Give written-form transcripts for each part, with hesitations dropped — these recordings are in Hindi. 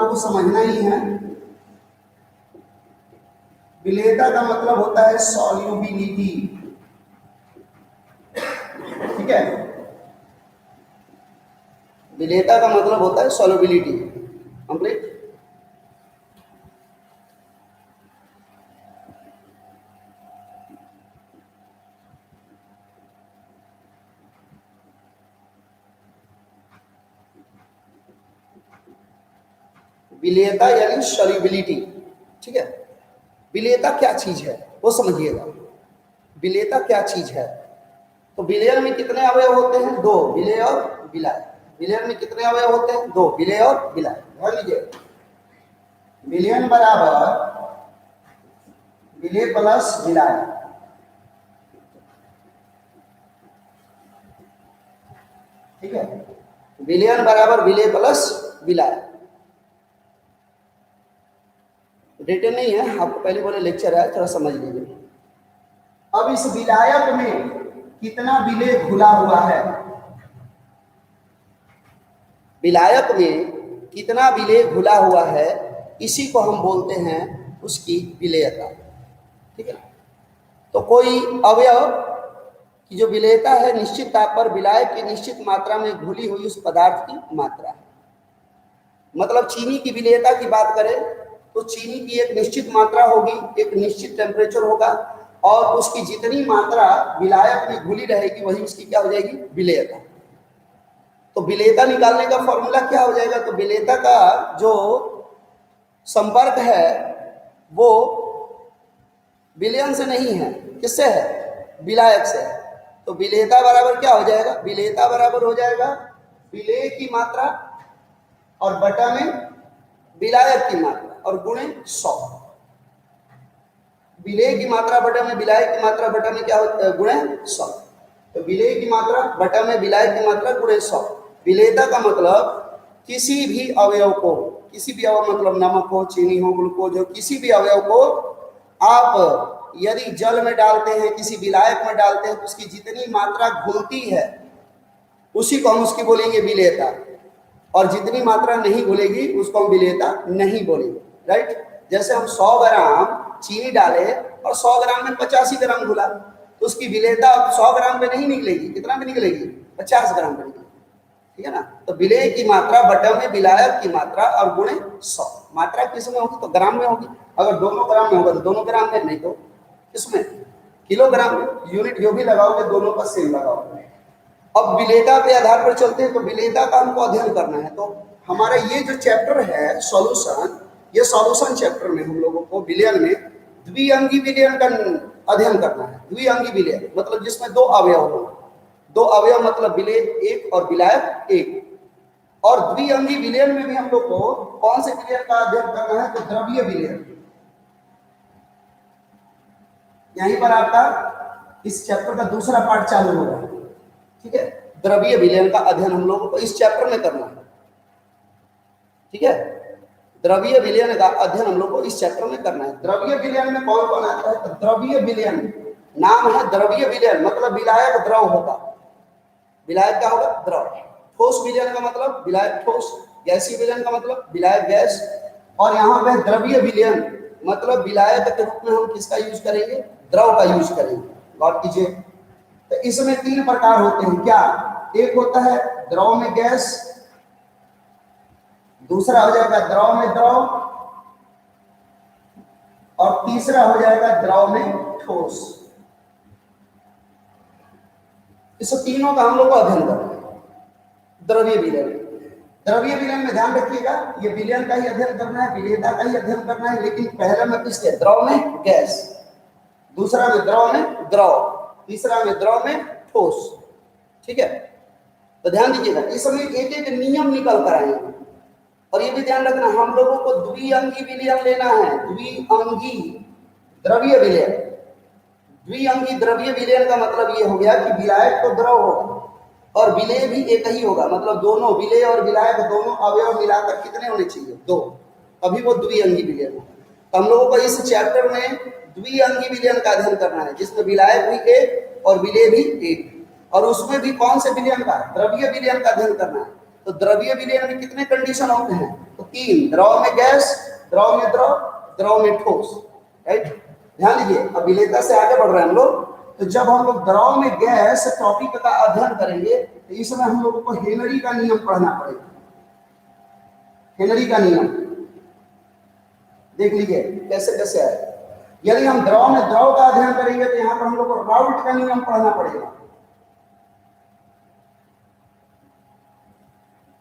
लोगों को समझना ही है। विलेयता का मतलब होता है सॉल्युबिलिटी, ठीक है। विलेयता का मतलब होता है सॉल्युबिलिटी। कंप्लीट। विलेयता यानी सॉल्युबिलिटी, ठीक है। विलेयता क्या चीज है वो समझिएगा। विलेयता क्या चीज है? तो विलयन में कितने अवयव होते हैं? दो, विलेय और विलाय। विलयन में कितने अवयव होते हैं? दो, विलेय और विलाय। ध्यान लीजिए, विलयन बराबर विलेय प्लस विलाय, ठीक है। विलयन बराबर विलेय प्लस विलाय। रिटर्न नहीं है, आपको पहले बोले लेक्चर है, थोड़ा समझ लीजिए। अब इस विलायक में कितना विलेय घुला हुआ है? विलायक में कितना विलेय घुला हुआ है, इसी को हम बोलते हैं उसकी विलेयता, ठीक है। तो कोई अवयव की जो विलेयता है निश्चित ताप पर विलायक की निश्चित मात्रा में घुली हुई उस पदार्थ की मात्रा है। मतलब चीनी की विलेयता की बात करें तो चीनी की एक निश्चित मात्रा होगी, एक निश्चित टेम्परेचर होगा, और उसकी जितनी मात्रा विलायक में घुली रहेगी वही उसकी क्या हो जाएगी? विलेयता। तो विलेयता निकालने का फॉर्मूला क्या हो जाएगा? तो विलेयता का जो संपर्क है वो विलयन से नहीं है, किससे है? विलायक से है। तो विलेयता बराबर क्या हो जाएगा? विलेयता बराबर हो जाएगा विलेय की मात्रा और बटा में विलायक की मात्रा और गुणे 100। विलेय की मात्रा बटा में विलायक की मात्रा बटा में क्या होता है? गुणे 100। तो विलेय की मात्रा बटा में विलायक की मात्रा गुणे 100। विलेयता का मतलब किसी भी अवयव को, किसी भी अवयव मतलब नमक हो, चीनी हो, ग्लूकोज हो, किसी भी अवयव को आप यदि जल में डालते हैं, किसी विलायक में डालते हैं, तो उसकी जितनी मात्रा घुलती है उसी को हम उसकी बोलेंगे विलेयता, और जितनी मात्रा नहीं घुलेगी उसको हम विलेयता नहीं बोलेंगे, राइट। जैसे हम 100 ग्राम चीनी डाले और 100 ग्राम में 85 ग्राम घुला, तो उसकी विलेयता 100 ग्राम पे नहीं निकलेगी, कितना पे निकलेगी? 50 ग्राम पे निकलेगी, ठीक है ना। तो विलेय की मात्रा बटा में विलायक की मात्रा और गुणे 100। मात्रा किस में होगी? तो ग्राम में होगी। अगर दोनों ग्राम में होगा तो दोनों ग्राम में, नहीं तो किसमें? किलोग्राम में। यूनिट जो भी लगाओगे दोनों का सेम लगाओगे। अब विलेयता के आधार पर चलते हैं। तो विलेयता का हमको अध्ययन करना है, तो हमारा ये जो चैप्टर है सॉल्यूशन, ये सॉल्यूशन चैप्टर में हम लोगों को विलयन में द्विअंगी विलयन का अध्ययन करना है। द्विअंगी विलयन मतलब जिसमें दो अवयव हो, दो अवयव मतलब विलेय एक और विलायक एक। और द्विअंगी विलयन में भी हम लोग को कौन से विलयन का अध्ययन करना है? तो द्रव्य विलयन। यहीं पर आपका इस चैप्टर का दूसरा पार्ट चालू होगा, ठीक है। द्रव्य विलयन का अध्ययन हम लोगों को इस चैप्टर में करना है, ठीक है। द्रव्य विलयन का अध्ययन हम लोग को इस चैप्टर में करना है। द्रव्य विलयन में कौन कौन आता है? तो द्रव्य विलयन नाम है द्रव्य विलयन मतलब विलायक द्रव होगा। विलायक क्या होगा? द्रव। ठोस विलयन का मतलब विलायक ठोस, गैसीय विलयन का मतलब विलायक गैस, और यहाँ पे द्रव्य विलयन मतलब विलायक के रूप में हम किसका यूज करेंगे? द्रव का यूज करेंगे। गौर कीजिए, तो इसमें 3 प्रकार होते हैं। क्या? एक होता है द्रव में गैस, दूसरा हो जाएगा द्रव में द्रव, और तीसरा हो जाएगा द्रव में ठोस। इस तीनों का हम लोग को अध्ययन करना है। द्रव्य विलयन, द्रव्य विलयन में ध्यान रखिएगा, ये विलयन का ही अध्ययन करना है, विलेयता का ही अध्ययन करना है, लेकिन पहला में किसके? द्रव में गैस, दूसरा में द्रव में द्रव, तीसरा में द्रव में ठोस, ठीक है। तो ध्यान दीजिएगा, इसमें एक एक नियम निकल कर आएंगे, और ये भी ध्यान रखना हम लोगों को द्विअंगी विलयन लेना है। द्विअंगी द्रव्य विलयन, द्विअंगी द्रव्य विलयन का मतलब ये हो गया कि विलायक तो द्रव होगा और विलेय भी एक ही होगा, मतलब दोनों विलेय और विलायक दोनों अवयव मिलाकर कितने होने चाहिए? 2, अभी वो द्विअंगी विलयन होगा। तो हम लोगों को इस चैप्टर में द्विअंगी विलयन का अध्ययन करना है, जिसमें विलायक भी एक और विलेय भी एक, और उसमें भी कौन से विलयन का? द्रव्य विलयन का अध्ययन करना है। तो द्रव्य विलयन में कितने कंडीशन होते हैं? तो 3, द्रव में गैस, द्रव में द्रव, द्रव में ठोस, राइट। ध्यान दीजिए, अब विलेयता से आगे बढ़ रहे हैं हम लोग। तो जब हम लोग द्रव में गैस टॉपिक का अध्ययन करेंगे तो इसमें हम लोगों को हेनरी का नियम पढ़ना पड़ेगा। हेनरी का नियम देख लीजिए कैसे कैसे है। यदि हम द्रव में द्रव का अध्ययन करेंगे तो यहां पर हम लोग को राउल्ट का नियम पढ़ना पड़ेगा।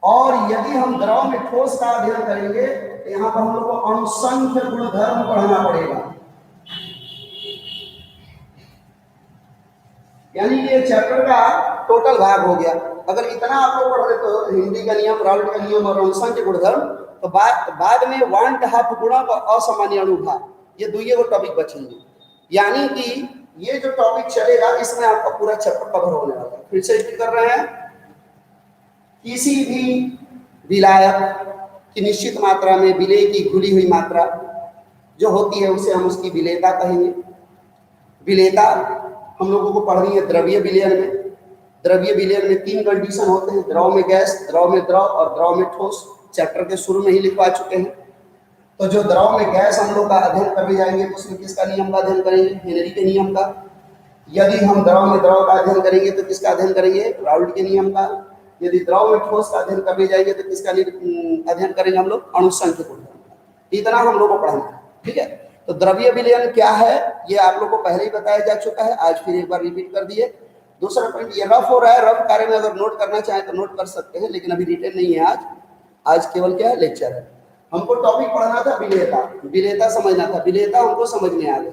और यदि हम द्रव में ठोस का अध्ययन करेंगे तो यहां पर हम लोग को अणुसंख्य गुणधर्म पढ़ना पड़ेगा। यानी ये चैप्टर का टोटल भाग हो गया। अगर इतना आप लोग पढ़ रहे तो हिंदी का नियम, राउल्ट का नियम और अणुसंख्य गुणधर्म, तो बाद में 1/2 गुणक और असामान्य अणुभार, ये दो टॉपिक बचेंगे। यानी कि ये जो टॉपिक चलेगा इसमें आपका पूरा चैप्टर कवर होने वाला है। फिर से रिपीट कर रहे हैं, किसी भी विलायक की निश्चित मात्रा में विलेय की घुली हुई मात्रा जो होती है उसे हम उसकी विलेयता कहेंगे। विलेयता हम लोगों को पढ़नी है द्रव्य विलयन में। द्रव्य विलयन में 3 कंडीशन होते हैं, द्रव में गैस, द्रव में द्रव और द्रव में ठोस। चैप्टर के शुरू में ही लिखवा चुके हैं। तो जो द्रव में गैस हम लोग का अध्ययन करने जाएंगे तो उसमें किसका नियम का अध्ययन करेंगे? हेनरी के नियम का। यदि हम द्रव में द्रव का अध्ययन करेंगे तो किसका अध्ययन करेंगे? राउल्ट के नियम का। यदि द्रव में ठोस का अध्ययन करने जाएंगे तो किसका अध्ययन करेंगे हम लोग? अणुसंख्य गुणधर्म। इतना हम लोग को पढ़ना है, ठीक है। तो द्रव्य विलयन क्या है ये आप लोग को पहले ही बताया जा चुका है, आज फिर एक बार रिपीट कर दिए। दूसरा पॉइंट, ये रफ हो रहा है, रफ कार्य में अगर नोट करना चाहें तो नोट कर सकते हैं, लेकिन अभी रिटेन नहीं है आज केवल क्या है? लेक्चर है। हमको टॉपिक पढ़ना था विलेयता, विलेयता समझना था, विलेयता हमको समझ में आ गई।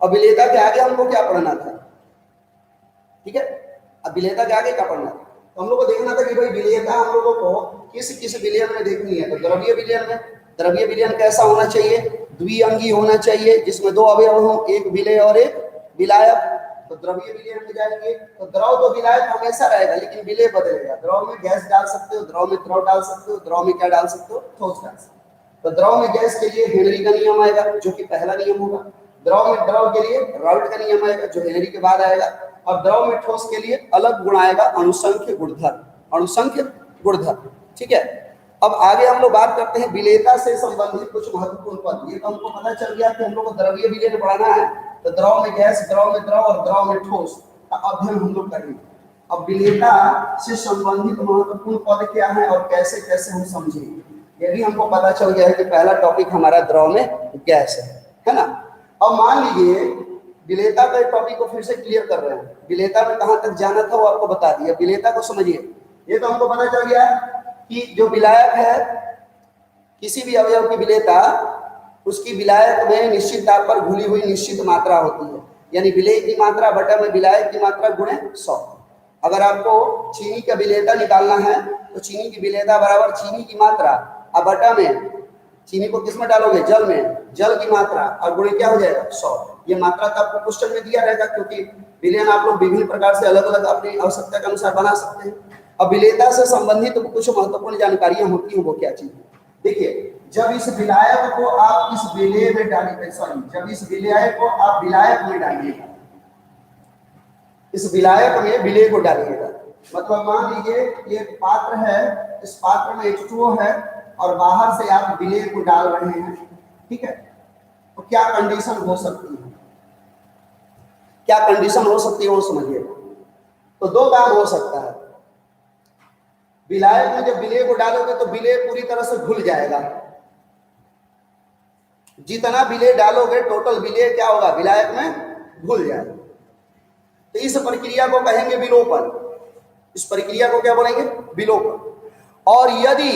अब विलेयता के आगे हमको क्या पढ़ना था? ठीक है, अब विलेयता के आगे क्या पढ़ना था? तो हम लोग को देखना था कि भाई विलेयता हम लोगों को किस किस विलयन में देखनी है। तो द्रव्य विलयन में, द्रव्य विलयन कैसा होना चाहिए? द्विअंगी होना चाहिए, जिसमें 2 अवयव हो, एक विलेय और एक विलायक। तो द्रव्य विलयन में जाएंगे तो द्रव तो विलायक हमेशा रहेगा, लेकिन विलेय बदलेगा। द्रव में गैस डाल सकते हो, द्रव में द्रव डाल सकते हो, द्रव में क्या डाल सकते हो? ठोस डाल सकते हो। तो द्रव में गैस के लिए हेनरी का नियम आएगा, जो कि पहला नियम होगा। द्रव में द्रव के लिए राउल्ट का नियम आएगा, जो हेनरी के बाद आएगा। और द्रव में ठोस के लिए अलग गुण आएगा, अणुसंख्य गुणधर्म, अणुसंख्य गुणधर्म, ठीक है। अब आगे हम लोग बात करते हैं विलेयता से संबंधित कुछ महत्वपूर्ण पद। ये तो हमको पता चल गया कि हम लोग को द्रव्य विलयन पढ़ना है, तो द्रव में गैस, द्रव में द्रव और द्रव में ठोस का अध्ययन हम लोग करेंगे। अब विलेयता से संबंधित महत्वपूर्ण पद क्या है और कैसे कैसे हम समझेंगे, ये भी हमको पता चल गया है कि पहला टॉपिक हमारा द्रव में गैस है ना। अब मान लीजिए विलेयता का टॉपिक को फिर से क्लियर कर रहे हैं। विलेयता में कहां तक जाना था वो आपको बता दिया। विलेयता को समझिए, ये तो हमको पता चल गया कि जो विलायक है, किसी भी अवयव की विलेयता, उसकी विलायक में निश्चित ताप पर घुली हुई निश्चित मात्रा होती है। यानी विलेय की मात्रा बटा में विलायक की मात्रा गुणे 100। अगर आपको चीनी का विलेयता निकालना है तो चीनी की विलेयता बराबर चीनी की मात्रा अब बटा में, चीनी को किस में डालोगे? जल में, जल की मात्रा और गुणे क्या हो जाएगा? 100। ये मात्रा तो आपको क्वेश्चन में दिया रहेगा, क्योंकि विलयन आप लोग विभिन्न प्रकार से अलग अलग अपनी आवश्यकता के अनुसार बना सकते हैं। अब विलेयता से संबंधित तो कुछ महत्वपूर्ण जानकारियां होती हैं, वो क्या चीज? देखिए, जब इस विलायक को आप इस विलेय में डालिए, सॉरी, जब इस विलायक को आप विलायक में डालिएगा, इस विलायक में विलेय को डालिएगा, मतलब मान लीजिए ये पात्र है, इस पात्र में H2O है और बाहर से आप विलेय को डाल रहे हैं, ठीक है। तो क्या कंडीशन हो सकती है? क्या कंडीशन हो सकती है वो समझिए। तो 2 काम हो सकता है। विलायक में जब विलेय को डालोगे तो विलेय पूरी तरह से घुल जाएगा। जितना विलेय डालोगे टोटल विलेय क्या होगा? विलायक में घुल जाएगा। तो इस प्रक्रिया को कहेंगे विलोपन। इस प्रक्रिया को क्या बोलेंगे? विलोपन। और यदि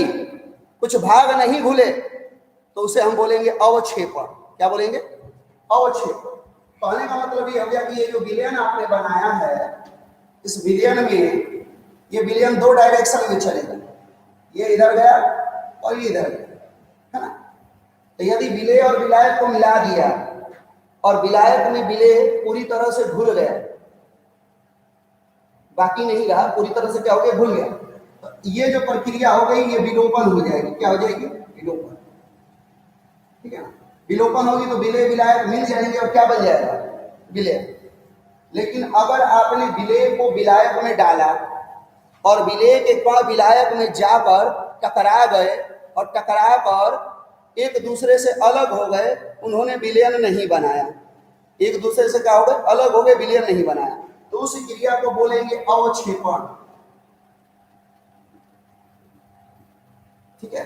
कुछ भाग नहीं घुले तो उसे हम बोलेंगे अवक्षेपण। क्या बोलेंगे? अवक्षेपण। कहने का मतलब ये हो गया कि ये जो विलयन आपने बनाया है, इस विलयन में ये विलयन 2 डायरेक्शन में चलेगा, ये इधर गया और ये इधर गया, है ना। तो यदि विलेय और विलायक को मिला दिया और विलायक में विलेय पूरी तरह से घुल गया, बाकी नहीं रहा, पूरी तरह से क्या हो गया? घुल गया, तो ये जो प्रक्रिया हो गई ये विलोपन हो जाएगी। क्या हो जाएगी? विलोपन, ठीक है ना। विलोपन होगी तो विलेय विलायक मिल जाएंगे और क्या बन जाएगा? विलेय। लेकिन अगर आपने विलेय को विलायक में डाला और विलेय के कण विलायक में जाकर टकरा गए और टकरा कर एक दूसरे से अलग हो गए, उन्होंने विलयन नहीं बनाया। एक दूसरे से क्या हो गए? अलग हो गए, विलयन नहीं बनाया। तो उस क्रिया को बोलेंगे अवक्षेपण। ठीक है।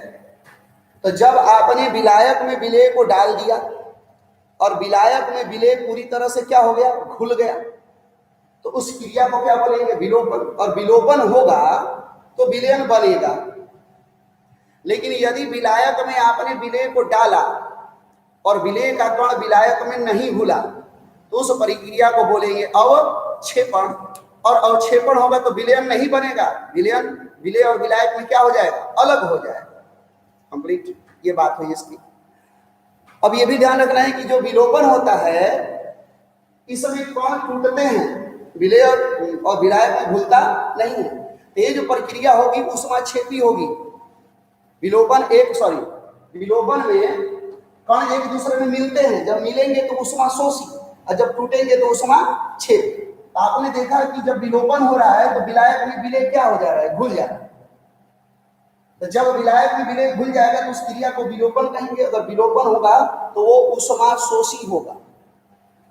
तो जब आपने विलायक में विलेय को डाल दिया और विलायक में विलेय पूरी तरह से क्या हो गया? घुल गया, तो उस क्रिया को क्या बोलेंगे? विलोपन। और विलोपन होगा तो विलयन बनेगा। लेकिन यदि विलायक में आपने विलेय को डाला और विलेय का कण विलायक में नहीं घुला, तो उस प्रक्रिया को बोलेंगे अवक्षेपण। और अवक्षेपण होगा तो विलयन नहीं बनेगा। विलयन, विलेय और विलायक में क्या हो जाएगा? अलग हो जाएगा। कंप्लीट ये बात हुई इसकी। अब ये भी ध्यान रखना है कि जो विलोपन होता है इसमें कण टूटते हैं, विलेय और विलायक में घुलता नहीं है। तो ये जो प्रक्रिया होगी ऊष्माक्षेपी होगी। विलोपन में कण एक दूसरे में मिलते हैं, जब मिलेंगे तो ऊष्मा शोषी और जब टूटेंगे तो ऊष्मा छेपी। तो आपने देखा कि जब विलोपन हो रहा है तो विलायक में विलेय क्या हो जा रहा है? घुल जा रहा है। तो जब विलायक में विलेय घुल जाएगा तो उस क्रिया को विलोपन कहेंगे। अगर विलोपन होगा तो वो ऊष्मा शोषी होगा।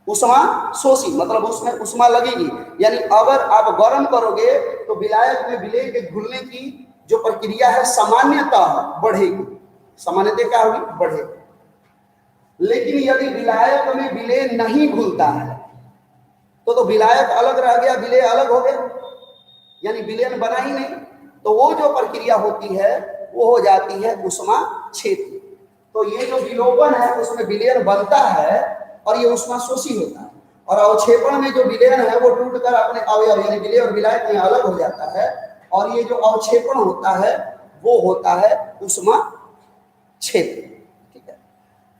ऊष्मा शोषी मतलब उसमें ऊष्मा लगेगी, यानी अगर आप गर्म करोगे तो विलायक में विलेय के घुलने की जो प्रक्रिया है सामान्यतः बढ़ेगी। सामान्यतः क्या होगी? बढ़ेगी। लेकिन यदि विलायक में विलेय नहीं घुलता है तो विलायक अलग रह गया, विलेय अलग हो गया, यानी विलयन बना ही नहीं। तो वो जो प्रक्रिया होती है वो हो जाती है ऊष्माक्षेपी। तो ये जो विलोपन है उसमें विलयन बनता है और ये ऊष्मा शोषी होता है। और अवक्षेपण में जो विलयन है वो टूटकर अपने अवयव यानी विलेय और विलायक में अलग हो जाता है। और ये जो अवक्षेपण होता है वो होता है ऊष्माक्षेपी। ठीक है।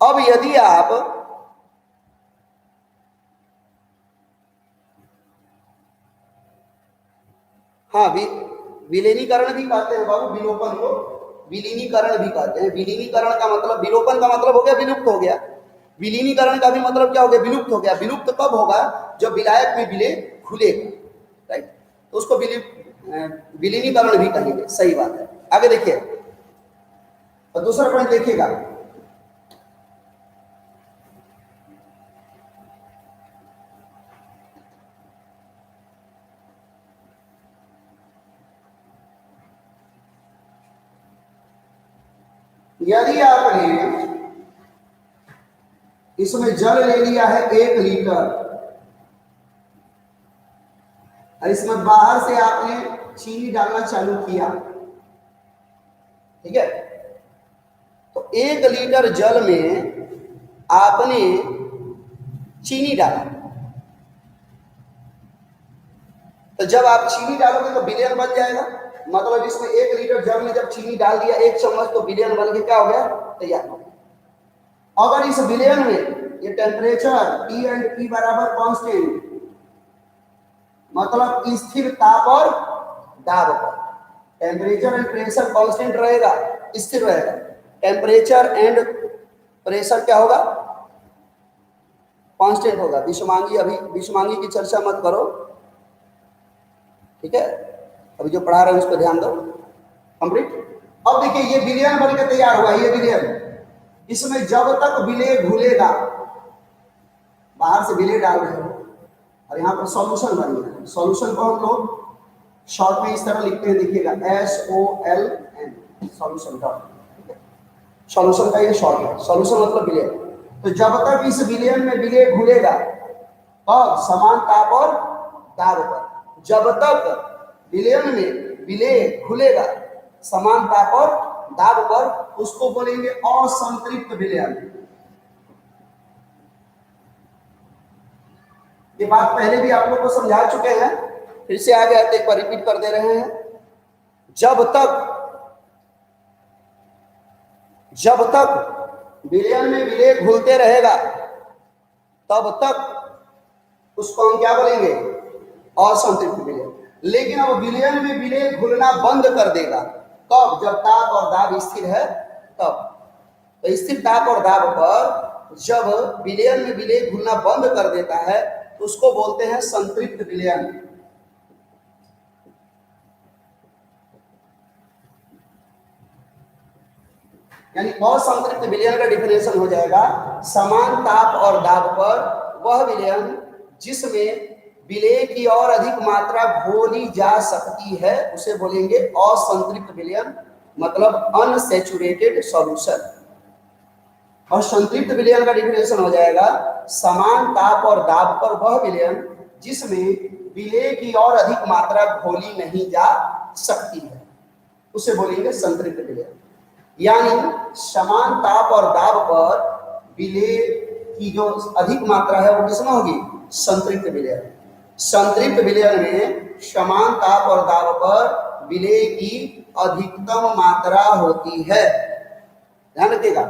अब यदि आप हाँ विलीनीकरण भी कहते हैं बाबू, विलोपन को विलीनीकरण भी कहते हैं। विलीनीकरण का मतलब, विलोपन का मतलब हो गया विलुप्त हो गया, विलीनीकरण का भी मतलब क्या हो गया? विलुप्त हो गया। विलुप्त कब होगा? जब विलायक में विलेय खुलेगा, राइट? तो उसको विलीनीकरण भी कहेंगे। सही बात है। आगे देखिए और दूसरा पॉइंट देखिएगा। यदि आपने इसमें जल ले लिया है 1 लीटर और इसमें बाहर से आपने चीनी डालना चालू किया, ठीक है? तो 1 लीटर जल में आपने चीनी डाला, तो जब आप चीनी डालोगे तो विलयन बन जाएगा। मतलब इसमें 1 लीटर जल में जब चीनी डाल दिया 1 चम्मच, तो विलयन बन के क्या हो गया? तैयार हो गया। अगर इस विलयन में ये टेम्परेचर T एंड P बराबर कांस्टेंट, मतलब स्थिर ताप और दाब पर, टेम्परेचर एंड प्रेशर कांस्टेंट रहेगा, स्थिर रहेगा। टेम्परेचर एंड प्रेशर क्या होगा? कांस्टेंट होगा। विषमांगी, अभी विषमांगी की चर्चा मत करो, ठीक है? अभी जो पढ़ा रहे हैं उस पर ध्यान दो। कंप्लीट। अब देखिए ये विलयन बनकर तैयार हुआ। ये विलयन, इसमें जब तक विलेय घुलेगा, बाहर से विलेय डाल रहे हो और यहाँ पर सॉल्यूशन बन गया। सॉल्यूशन को हम लोग शॉर्ट में इस तरह लिखते हैं, देखिएगा SOLN, सॉल्यूशन का। सॉल्यूशन का ये शॉर्ट है। सॉल्यूशन मतलब विलेय। तो जब तक इस विलयन में विलेय घुलेगा और समान ताप और दाब पर, जब तक विलयन में विलेय घुलेगा समान ताप और दाब पर, उसको बोलेंगे असंतृप्त विलयन। ये बात पहले भी आप लोग को समझा चुके हैं, फिर से आगे आते एक बार रिपीट कर दे रहे हैं। जब तक विलयन में विलेय घुलते रहेगा तब तक उसको हम क्या बोलेंगे? असंतृप्त विलयन। लेकिन अब विलयन में विलेय घुलना बंद कर देगा कब? जब ताप और दाब स्थिर है तब। तो स्थिर ताप और दाब पर जब विलयन में विलेय घुलना बंद कर देता है तो उसको बोलते हैं संतृप्त विलयन। यानी असंतृप्त विलयन का डिफिनेशन हो जाएगा समान ताप और दाब पर वह विलयन जिसमें विलेय की और अधिक मात्रा घोली जा सकती है उसे बोलेंगे असंतृप्त विलयन, मतलब अनसैचुरेटेड सॉल्यूशन। और संतृप्त विलयन का डिफिनेशन हो जाएगा समान ताप और दाब पर वह विलयन जिसमें विलेय की और अधिक मात्रा घोली नहीं जा सकती है उसे बोलेंगे संतृप्त विलयन। यानी समान ताप और दाब पर विलेय की जो अधिक मात्रा है वो किसमें होगी? संतृप्त विलयन। संतृप्त विलयन में समान ताप और दाब पर विलेय की अधिकतम मात्रा होती है। ध्यान रखिएगा,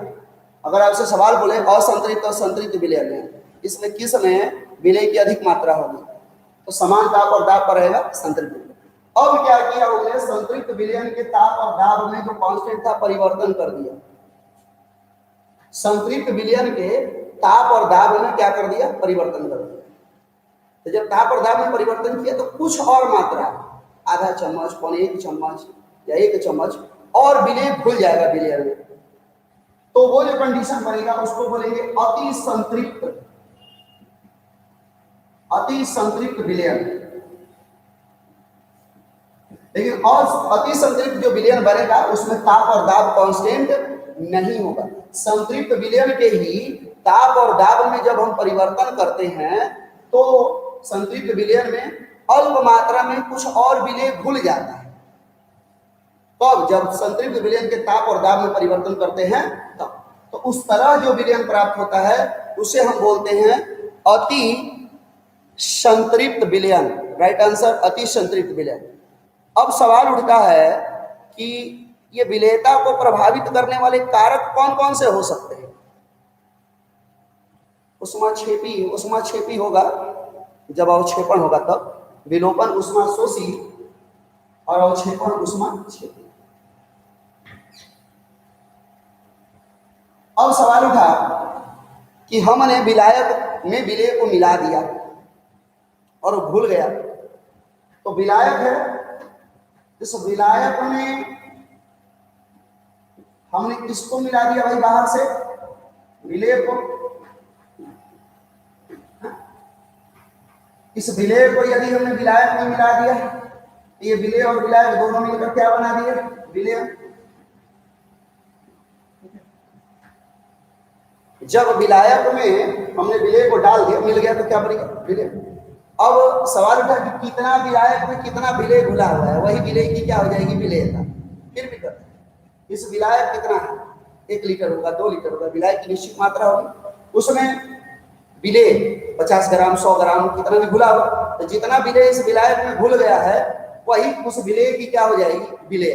अगर आपसे सवाल बोले असंतृप्त और संतृप्त विलयन में इसमें किस में विलेय की अधिक मात्रा होगी, तो समान ताप और दाब पर रहेगा संतृप्त विलयन। अब क्या किया उन्होंने? संतृप्त विलयन के ताप और दाब में जो कांस्टेंट था परिवर्तन कर दिया। संतृप्त विलयन के ताप और दाब में क्या कर दिया? परिवर्तन कर दिया। तो जब ताप और दाब में परिवर्तन किया तो कुछ और मात्रा, आधा चम्मच, पौने 1 चम्मच या 1 चम्मच और विलेय घुल जाएगा विलयन में, तो वो जो कंडीशन बनेगा उसको बोलेंगे अति संतृप्त विलयन। लेकिन और अति संतृप्त जो विलयन बनेगा उसमें ताप और दाब कांस्टेंट नहीं होगा। संतृप्त विलयन के ही ताप और दाब में जब हम परिवर्तन करते हैं तो संतृप्त विलयन में अल्प मात्रा में कुछ और विलेय घुल जाता है। तब जब संतृप्त विलयन के ताप और दाब में परिवर्तन करते हैं तब तो उस तरह जो विलयन प्राप्त होता है उसे हम बोलते हैं अति संतृप्त विलयन। राइट आंसर अति संतृप्त विलयन। अब सवाल उठता है कि ये विलेयता को प्रभावित करने वाले कारक कौन कौन से हो सकते हैं? उष्माक्षेपी होगा, जब अवक्षेपण होगा तब। विलोपन उष्माशोषी और अवक्षेपण उष्माक्षेपी। अब सवाल उठा कि हमने विलायक में विलेय को मिला दिया और घुल गया, तो विलायक है, इस विलायक में हमने किसको मिला दिया भाई? बाहर से विलेय को। इस विलेय को यदि हमने विलायक में मिला दिया, ये विलेय और विलायक दोनों मिलकर क्या बना दिए? विलेय। जब विलायक में हमने विलेय को डाल दिया, मिल गया, तो क्या बनेगा? विलेय। अब सवाल उठा कि कितना विलायक में कितना विलेय घुला हुआ है, वही विलेय की क्या हो जाएगी? विलेयता। फिर भी करते हैं, इस विलायक कितना है? 1 लीटर होगा, 2 लीटर होगा, विलायक की निश्चित मात्रा होगी, उसमें विलेय 50 ग्राम 100 ग्राम कितना भी घुला होगा, तो जितना विलेय इस विलायक में घुल गया है वही उस विलेय की क्या हो जाएगी? विलेय।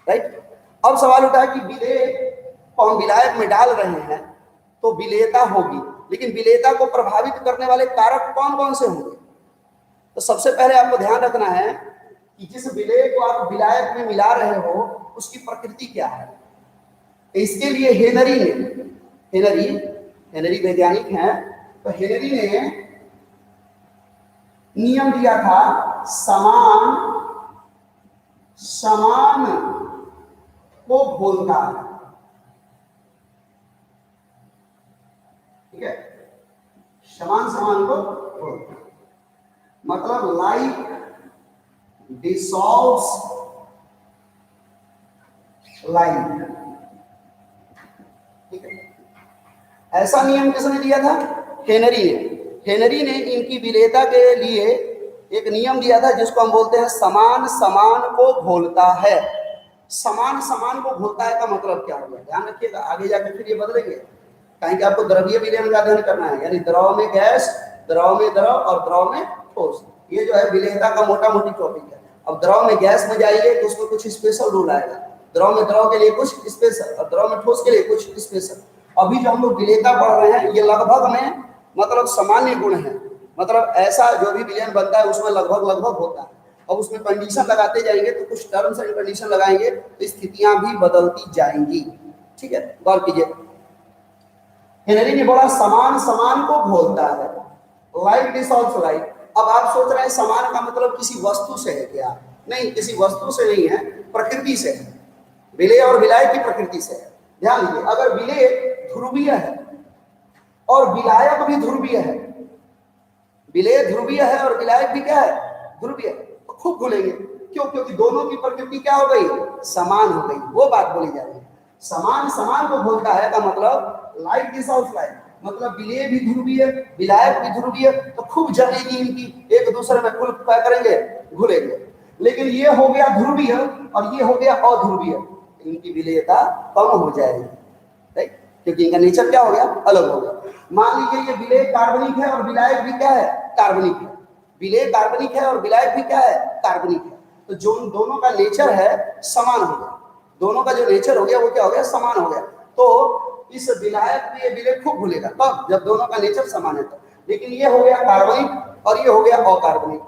राइट। अब सवाल उठा कि विलेय को हम विलायक में डाल रहे हैं तो विलेयता होगी, लेकिन विलेयता को प्रभावित करने वाले कारक कौन कौन से होंगे? तो सबसे पहले आपको ध्यान रखना है कि जिस विलेय को आप विलायक में मिला रहे हो उसकी प्रकृति क्या है। इसके लिए हेनरी वैज्ञानिक हैं, तो हेनरी ने नियम दिया था समान को घोलता है। ठीक है, समान को घोलता है, मतलब लाइक dissolves like। ठीक है, ऐसा नियम किसने दिया था? हेनरी ने इनकी विलेयता के लिए एक नियम दिया था जिसको हम बोलते हैं समान को घोलता है। समान को घोलता है का मतलब क्या होगा? ध्यान रखिएगा, आगे जाकर फिर ये बदलेंगे, कहीं कि आपको द्रव्य विलयन का अध्ययन करना है, यानी द्रव में गैस, द्रव में द्रव और द्रव में ठोस। ये जो है विलेयता का मोटा मोटी टॉपिक है। अब द्रव में गैस में जाइए तो उसमें कुछ स्पेशल रूल आएगा, द्रव में द्रव के लिए कुछ स्पेशल और द्रव में ठोस के लिए कुछ स्पेशल। अभी जो हम लोग विलेयता पढ़ रहे हैं ये लगभग में मतलब सामान्य गुण है, मतलब ऐसा जो भी विलयन बनता है उसमें लगभग होता है। अब उसमें कंडीशन लगाते जाएंगे तो कुछ टर्म्स एंड कंडीशन लगाएंगे तो स्थितियां भी बदलती जाएंगी। ठीक है, गौर कीजिए। हेनरी ने बोला समान को घोलता है, लाइक डिसॉल्व्स लाइक। अब आप सोच रहे हैं समान का मतलब किसी वस्तु से है क्या? नहीं, किसी वस्तु से नहीं है, प्रकृति से है। विलेय और विलायक की प्रकृति से है। ध्यान दीजिए, अगर विलेय ध्रुवीय है और विलायक भी ध्रुवीय है, विलेय ध्रुवीय है और विलायक भी क्या है, ध्रुवीय, तो खूब घुलेंगे। क्यों? क्योंकि दोनों की प्रकृति क्या हो गई, समान हो गई। वो बात बोली जा रही है। समान समान को घोलता है का मतलब लाइट डिसॉल्व्स लाइट, मतलब विलेय भी ध्रुवीय, विलायक भी ध्रुवीय, तो खूब जमेगी इनकी, एक दूसरे में खुल क्या करेंगे, घुलेंगे। लेकिन ये हो गया ध्रुवीय और ये हो गया अध्रुवीय, इनकी विलेयता कम हो जाएगी, राइट? क्योंकि इनका नेचर क्या हो गया, अलग हो गया। मान लीजिए ये विलेय कार्बनिक है और विलायक भी क्या है, कार्बनिक है। विलेय कार्बनिक है और विलायक भी क्या है, कार्बनिक है। तो जो दोनों का नेचर है समान हो गया, दोनों का जो नेचर हो गया वो क्या हो गया, समान हो गया। तो इस विलायक में ये विलेय खूब घुलेगा, कब, जब दोनों का नेचर समान है तो। लेकिन ये हो गया कार्बनिक और ये हो गया अकार्बनिक,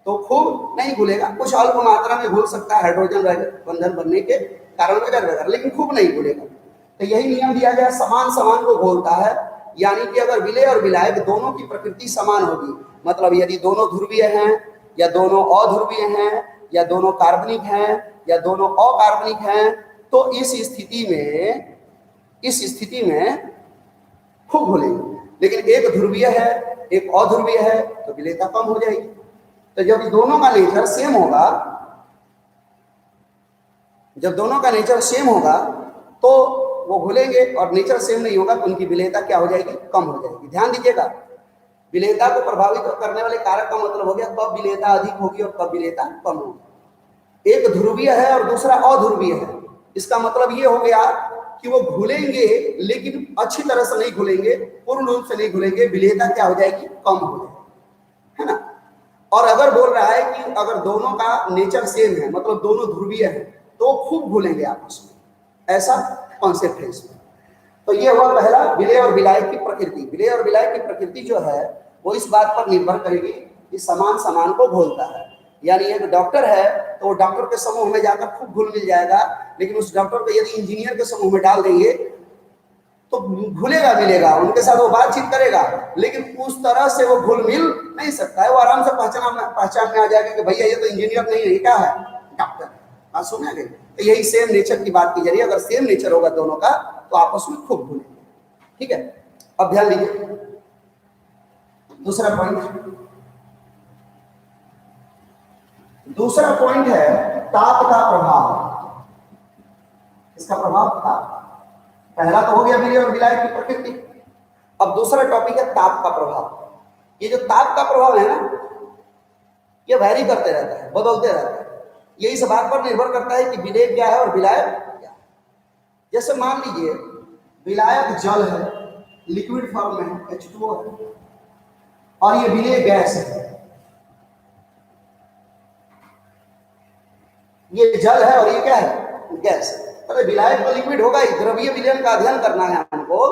तो खूब नहीं घुलेगा, कुछ अल्प मात्रा में घुल सकता है हाइड्रोजन बंधन बनने के कारण वगैरह, लेकिन खूब नहीं घुलेगा। तो यही नियम दिया गया, समान समान को घोलता है। यानी कि अगर विलेय और विलायक दोनों की प्रकृति समान होगी, मतलब यदि दोनों ध्रुवीय हैं या दोनों अध्रुवीय हैं या दोनों कार्बनिक हैं या दोनों अकार्बनिक हैं, तो इस स्थिति में खूब घुलेंगे। लेकिन एक ध्रुवीय है एक अध्रुवीय है तो विलेयता कम हो जाएगी। तो जब दोनों का नेचर सेम होगा, जब दोनों का नेचर सेम होगा तो वो घुलेंगे, और नेचर सेम नहीं होगा तो उनकी विलेयता क्या हो जाएगी, कम हो जाएगी। ध्यान दीजिएगा, विलेयता को प्रभावित करने वाले कारक का मतलब हो गया कब विलेयता अधिक होगी और कब विलेयता कम होगी। एक ध्रुवीय है और दूसरा अध्रुवीय है, इसका मतलब ये हो गया कि वो घुलेंगे लेकिन अच्छी तरह से नहीं घुलेंगे, पूर्ण रूप से नहीं घुलेंगे, विलेयता क्या हो जाएगी, कम हो जाएगी, है ना। और अगर बोल रहा है कि अगर दोनों का नेचर सेम है, मतलब दोनों ध्रुवीय है, तो खूब घुलेंगे आपस में, ऐसा कॉन्सेप्ट है इसमें। तो ये हुआ पहला, विलेय और विलायक की प्रकृति। विलेय और विलायक की प्रकृति जो है वो इस बात पर निर्भर करेगी कि समान समान को घोलता है। यानी एक डॉक्टर है तो वो डॉक्टर के समूह में जाकर खूब घुल मिल जाएगा, लेकिन उस डॉक्टर को यदि इंजीनियर के समूह में डाल देंगे तो घुलेगा मिलेगा, उनके साथ वो बातचीत करेगा, लेकिन उस तरह से वो घुल मिल नहीं सकता है। वो आराम से पहचान में आ जाएगा कि भैया ये तो इंजीनियर नहीं है, ये क्या है, डॉक्टर। बात समझ गए? तो यही सेम नेचर की बात की जा रही है। अगर सेम नेचर होगा दोनों का तो आपस में खूब घुलेंगे, ठीक है। अब ध्यान दीजिए, दूसरा पॉइंट है ताप का प्रभाव। इसका प्रभाव था, पहला तो हो गया विलेय और विलायक की प्रकृति। अब दूसरा टॉपिक है ताप का प्रभाव। ये जो ताप का प्रभाव है ना, ये वैरी करते रहता है, बदलते रहता है। ये इस बात पर निर्भर करता है कि विलेय क्या है और विलायक क्या है। जैसे मान लीजिए विलायक जल है, लिक्विड फॉर्म में है, H2O है, और ये विलेय गैस है। ये जल है और ये क्या है, गैस। अरे विलायक तो लिक्विड होगा ही, द्रवीय विलयन का अध्ययन करना है हमको,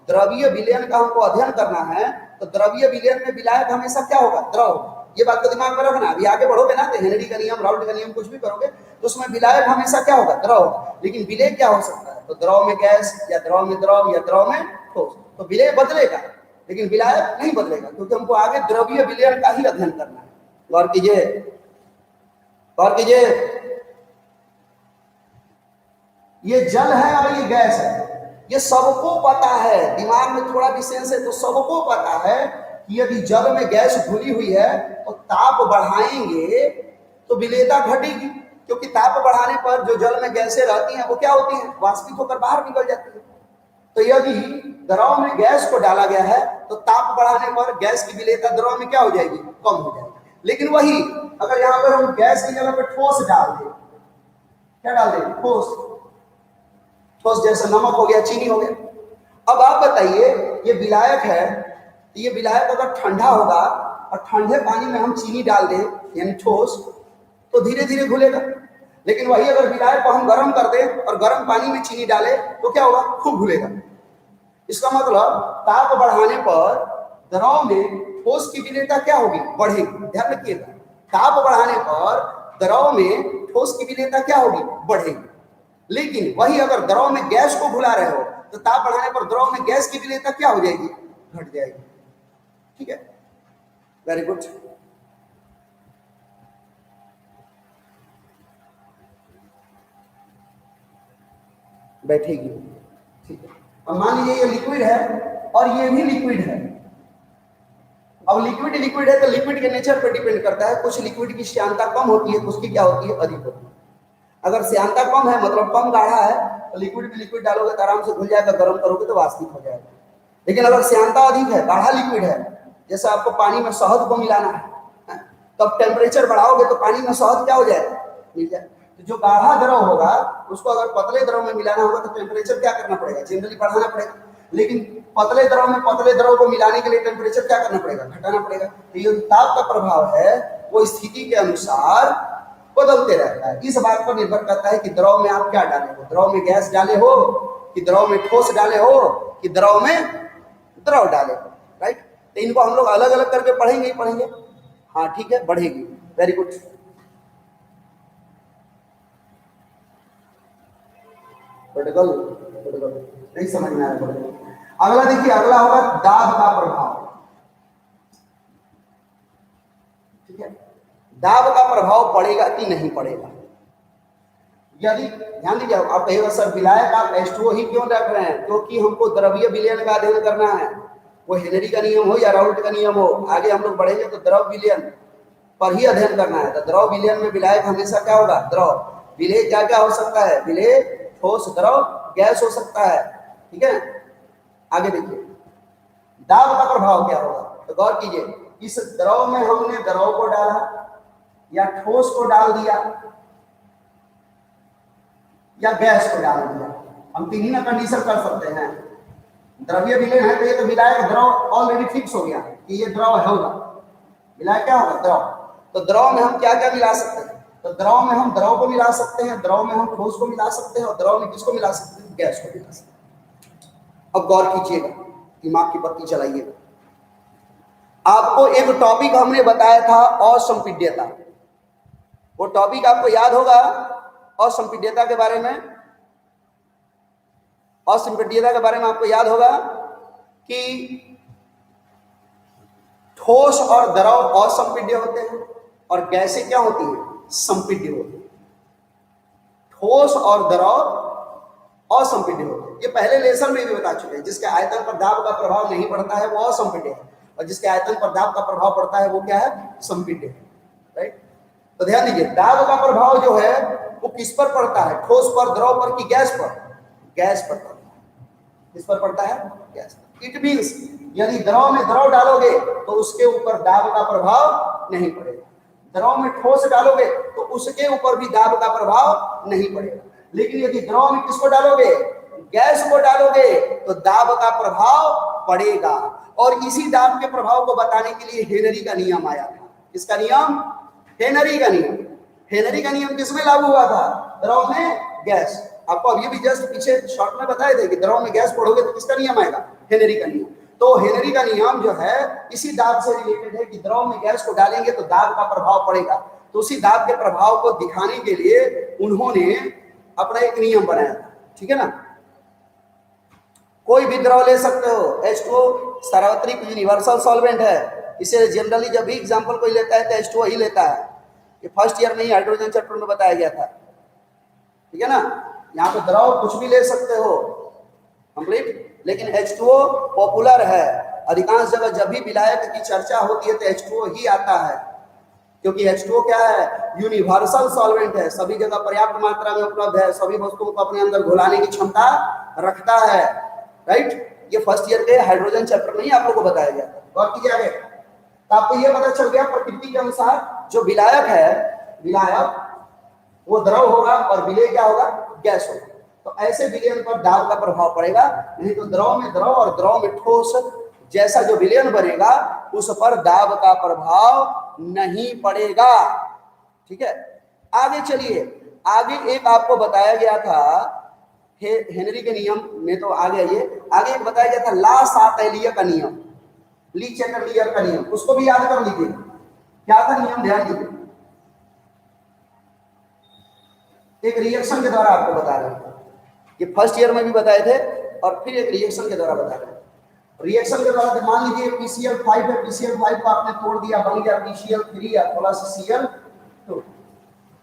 द्रवीय विलयन का हमको अध्ययन करना है। तो द्रवीय विलयन में विलायक हमेशा क्या होगा, द्रव। ये बात को दिमाग में रखना, अभी आगे बढ़ोगे ना तो हेनरी का नियम, राउल्ट का नियम कुछ भी करोगे तो उसमें विलायक हमेशा क्या होगा, द्रव। लेकिन विलेय क्या हो सकता है, तो द्रव में गैस या द्रव में द्रव या द्रव में ठोस। तो विलेय बदलेगा लेकिन विलायक नहीं बदलेगा, क्योंकि हमको आगे द्रवीय विलयन का ही अध्ययन करना है। गौर कीजिए, गौर कीजिए, ये जल है और ये गैस है, ये सबको पता है, दिमाग में थोड़ा भी सेंस है तो सबको पता है कि यदि जल में गैस घुली हुई है तो ताप बढ़ाएंगे तो विलेयता घटेगी, क्योंकि ताप बढ़ाने पर जो जल में गैसें रहती हैं वो क्या होती हैं, वाष्पित होकर बाहर निकल जाती है। तो यदि द्रव में गैस को डाला गया है तो ताप बढ़ाने पर गैस की विलेयता द्रव में क्या हो जाएगी, कम हो जाएगी। लेकिन वही अगर यहाँ पर हम गैस की जगह पर ठोस डाल दें, क्या डाल दें, ठोस, ठोस जैसे नमक हो गया, चीनी हो गया। अब आप बताइए ये विलायक है, तो ये विलायक अगर ठंडा होगा और ठंडे पानी में हम चीनी डाल दें यानी ठोस, तो धीरे धीरे घुलेगा। लेकिन वही अगर विलायक को हम गर्म कर दें और गर्म पानी में चीनी डालें तो क्या होगा, खूब घुलेगा। इसका मतलब ताप बढ़ाने पर द्रव में ठोस की विलेयता क्या होगी, बढ़ेगी। ध्यान रखिएगा, ताप बढ़ाने पर द्रव में ठोस की विलेयता क्या होगी, बढ़ेगी। लेकिन वही अगर द्रव में गैस को घुला रहे हो तो ताप बढ़ाने पर द्रव में गैस की विलेयता क्या हो जाएगी, घट जाएगी। ठीक है, वेरी गुड। बैठेगी, ठीक है। अब मान लीजिए ये लिक्विड है और ये भी लिक्विड है। अब लिक्विड लिक्विड है तो लिक्विड के नेचर पर डिपेंड करता है, कुछ लिक्विड की श्यानता कम होती है, कुछ की क्या होती है, अधिक होती है। अगर श्यानता कम है मतलब कम गाढ़ा है तो लिक्विड में लिक्विड डालोगे तो आराम से घुल जाएगा, गर्म करोगे तो वाष्पित हो जाएगा। लेकिन अगर श्यानता अधिक है, गाढ़ा लिक्विड है, जैसे आपको पानी में शहद को मिलाना है, तब टेम्परेचर बढ़ाओगे तो पानी में शहद क्या हो जाएगा, मिल जाए। तो जो गाढ़ा द्रव होगा उसको अगर पतले द्रव में मिलाना होगा तो टेम्परेचर क्या करना पड़ेगा, जनरली बढ़ाना पड़ेगा। लेकिन पतले द्रव में पतले द्रव को मिलाने के लिए टेम्परेचर क्या करना पड़ेगा, घटाना पड़ेगा। तो ये ताप का प्रभाव है वो स्थिति के अनुसार बदलते रहता है। इस बात पर निर्भर करता है कि द्रव में आप क्या डाले हो, द्रव में गैस डाले हो कि द्रव में ठोस डाले हो कि द्रव में द्रव डाले हो, राइट। तो इनको हम लोग अलग अलग करके पढ़ेंगे ही पढ़ेंगे। हाँ ठीक है, बढ़ेगी, वेरी गुड। नहीं समझ में आया। अगला देखिए, अगला होगा दाब का प्रभाव, ठीक है। दाब का प्रभाव पड़ेगा कि नहीं पड़ेगा। यदि ध्यान दीजिए, आप कहेगा सर विलायक आप H2O ही क्यों रख रहे हैं, क्योंकि हमको द्रव्य विलयन का अध्ययन करना है। वो हेनरी का नियम हो या राउल्ट का नियम हो, आगे हम लोग बढ़ेंगे तो द्रव विलयन पर ही अध्ययन करना है। तो द्रव विलयन में विलायक हमेशा क्या होगा, द्रव। विलेय क्या क्या हो सकता है, विलेय ठोस द्रव गैस हो सकता है, ठीक है। आगे देखिए दाब का प्रभाव क्या होगा, तो गौर कीजिए, इस द्रव में हमने द्रव को डाला या ठोस को डाल दिया या गैस को डाल दिया, हम तीन ही ना कंडीशन कर सकते हैं। द्रव्य विलयन है तो ये तो विलायक द्रव ऑलरेडी फिक्स हो गया कि ये द्रव होगा, विलायक क्या होगा, द्रव। तो द्रव में हम क्या क्या मिला सकते हैं, तो द्रव में हम द्रव को मिला सकते हैं, द्रव में हम ठोस को मिला सकते हैं और द्रव में किसको मिला सकते हैं, गैस को मिला सकते हैं। अब गौर कीजिएगा, दिमाग की बत्ती चलाइएगा। आपको एक टॉपिक हमने बताया था असंपीड्यता, वो टॉपिक आपको याद होगा असंपीड्यता के बारे में। असंपीड्यता के बारे में आपको याद होगा कि ठोस और द्रव असंपीड्य होते हैं और गैसें क्या होती हैं, संपीड्य होती है। ठोस और द्रव असंपीड्य होते हैं, ये पहले लेसन में भी बता चुके हैं। जिसके आयतन पर दाब का प्रभाव नहीं पड़ता है वो असंपीड्य है, और जिसके आयतन पर दाब का प्रभाव पड़ता है वो क्या है, संपीड्य है, राइट। तो ध्यान दीजिए, दाब का प्रभाव जो है वो किस पर पड़ता है, ठोस पर, द्रव पर कि गैस पर, गैस पर पड़ता है। किस पर पड़ता है, गैस पर। इट मींस यदि द्रव में द्रव डालोगे तो उसके ऊपर दाब का प्रभाव नहीं पड़ेगा, द्रव में ठोस डालोगे तो उसके ऊपर भी दाब का प्रभाव नहीं पड़ेगा। लेकिन यदि द्रव में किसको डालोगे, गैस को डालोगे तो दाब का प्रभाव पड़ेगा। और इसी दाब के प्रभाव को बताने के लिए हेनरी का नियम आया था। किसका नियम, हेनरी का नियम। हेनरी का नियम किसमें लागू हुआ था, द्रव में गैस। आपको अभी भी जस्ट पीछे शॉर्ट में बताए थे कि द्रव में गैस पढ़ोगे तो किसका नियम आएगा, हेनरी का नियम। तो हेनरी का नियम जो है इसी दाब से रिलेटेड है कि द्रव में गैस को डालेंगे तो दाब का प्रभाव पड़ेगा। तो उसी दाब के प्रभाव को दिखाने के लिए उन्होंने अपना एक नियम बनाया था, ठीक है ना। कोई भी द्रव ले सकते हो, H2O सार्वत्रिक यूनिवर्सल सॉल्वेंट है, इसे जनरली जब भी एग्जांपल कोई लेता है तो H2O ही लेता है। ये फर्स्ट ईयर में ही हाइड्रोजन चैप्टर में बताया गया था, ठीक है ना। यहाँ पे द्रव कुछ भी ले सकते हो कंप्लीट, लेकिन H2O पॉपुलर है। अधिकांश जगह जब भी विलायक की चर्चा होती है तो H2O ही आता है, क्योंकि H2O क्या है, यूनिवर्सल सॉल्वेंट है, सभी जगह पर्याप्त मात्रा में उपलब्ध है, सभी वस्तुओं को अपने अंदर घुलाने की क्षमता रखता है, राइट। ये फर्स्ट ईयर के हाइड्रोजन चैप्टर में ही आप लोगों को बताया गया था। और कीजिए आगे, तो आपको ये पता चल गया प्रकृति के अनुसार जो विलायक है, विलायक वो द्रव होगा और विलेय क्या होगा, गैस होगा। तो ऐसे विलयन पर दाब का प्रभाव पड़ेगा, नहीं तो द्रव में द्रव और द्रव में ठोस जैसा जो विलयन बनेगा उस पर दाब का प्रभाव नहीं पड़ेगा, ठीक है। आगे चलिए, आगे एक आपको बताया गया था हेनरी के नियम में, तो आगे आइए, आगे एक बताया गया था ला सातैलीय का नियम, ली चैटरलियर का नियम, उसको भी याद कर लीजिए। क्या था नियम, ध्यान दीजिए। एक रिएक्शन के द्वारा आपको बता रहे हैं, ये फर्स्ट ईयर में भी बताए थे और फिर एक रिएक्शन के द्वारा बता रहे हैं। रिएक्शन के द्वारा मान लीजिए PCl5 है, PCl5 को आपने तोड़ दिया, बन गया PCl3 या थोड़ा सा Cl2।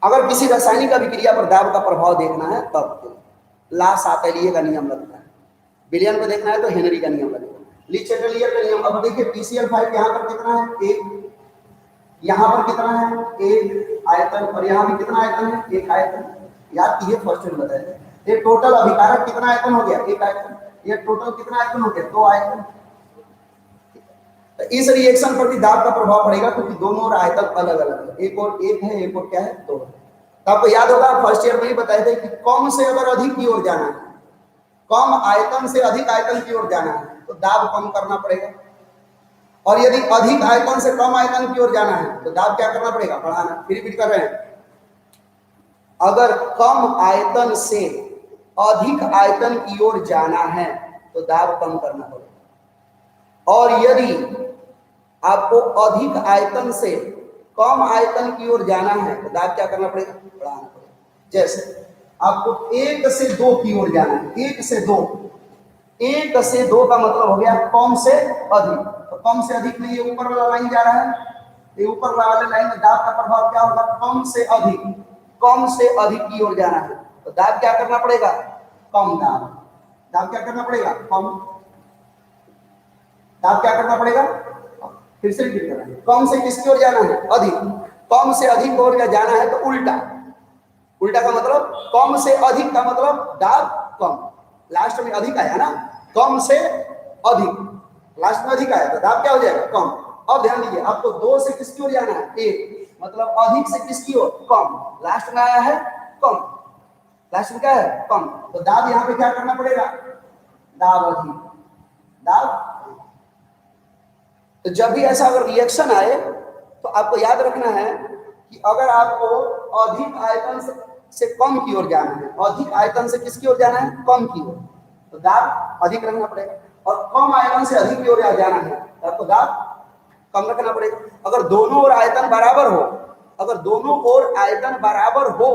अगर किसी रासायनिक अभिक्रिया पर दाब का प्रभाव देखना है तब ला सातैलीय का नियम लगता है। विलियन को देखना है तो हेनरी का नियम लगेगा। ली चैटलियर का नियम। अब देखिए PCl5 यहाँ पर कितना है, 1, यहाँ पर कितना है, 1 आयतन, और यहाँ भी कितना आयतन है, 1 आयतन। याद कीजिए, फर्स्ट में बताया था। ये टोटल अभिकारक कितना आयतन हो गया, 1 आयतन। ये टोटल कितना आयतन हो गया, 2 आयतन। तो इस रिएक्शन पर भी दाब का प्रभाव पड़ेगा क्योंकि दोनों और आयतन अलग अलग है, एक और 1 है, एक और क्या है, 2 है। तो आपको याद होगा फर्स्ट ईयर में ही बताए थे कि कम से अगर अधिक की ओर जाना है, कम आयतन से अधिक आयतन की ओर जाना है तो दाब कम करना पड़ेगा, और यदि अधिक आयतन से कम आयतन की ओर जाना है तो दाब क्या करना पड़ेगा, बढ़ाना। फिर रिपीट कर रहे हैं, अगर कम आयतन से अधिक आयतन की ओर जाना है तो दाब कम करना पड़ेगा, और यदि आपको अधिक आयतन से कम आयतन की ओर जाना है तो दाब क्या करना पड़ेगा, बढ़ाना पड़ेगा। जैसे आपको 1 से 2 की ओर जाना है, 1 से 2, 1 से 2 का मतलब हो गया कम से अधिक। तो कम से अधिक में ये ऊपर वाला लाइन जा रहा है, ये ऊपर वाले लाइन में दाब का प्रभाव क्या होगा, कम से अधिक, कम से अधिक की ओर जाना है तो दाब क्या करना पड़ेगा, कम दाब। दाब क्या करना पड़ेगा, कम। दाब क्या करना पड़ेगा, फिर से रिपीट करना है, कम से किसकी ओर जाना है, अधिक। कम से अधिक की ओर जाना है तो उल्टा, उल्टा का मतलब कम से अधिक का मतलब दाब कम। लास्ट में अधिक आया ना, कम से अधिक, लास्ट में अधिक आया तो दाब क्या हो जाएगा, कम। अब ध्यान दीजिए, आपको 2 से किसकी ओर जाना है, 1, मतलब अधिक से किसकी ओर, कम। लास्ट में आया है कम, लास्ट में क्या है, कम। तो दाब यहाँ पे क्या करना पड़ेगा, दाब अधिक, दाब। तो जब भी ऐसा अगर रिएक्शन आए तो आपको याद रखना है कि अगर आपको अधिक आयतन से कम की ओर जाना है, अधिक आयतन से किसकी ओर जाना है, कम की ओर, तो दाब अधिक रखना पड़ेगा। और कम आयतन से अधिक की ओर जाना है तो आपको दाब कम रखना पड़ेगा। अगर दोनों ओर आयतन बराबर हो, अगर दोनों ओर आयतन बराबर हो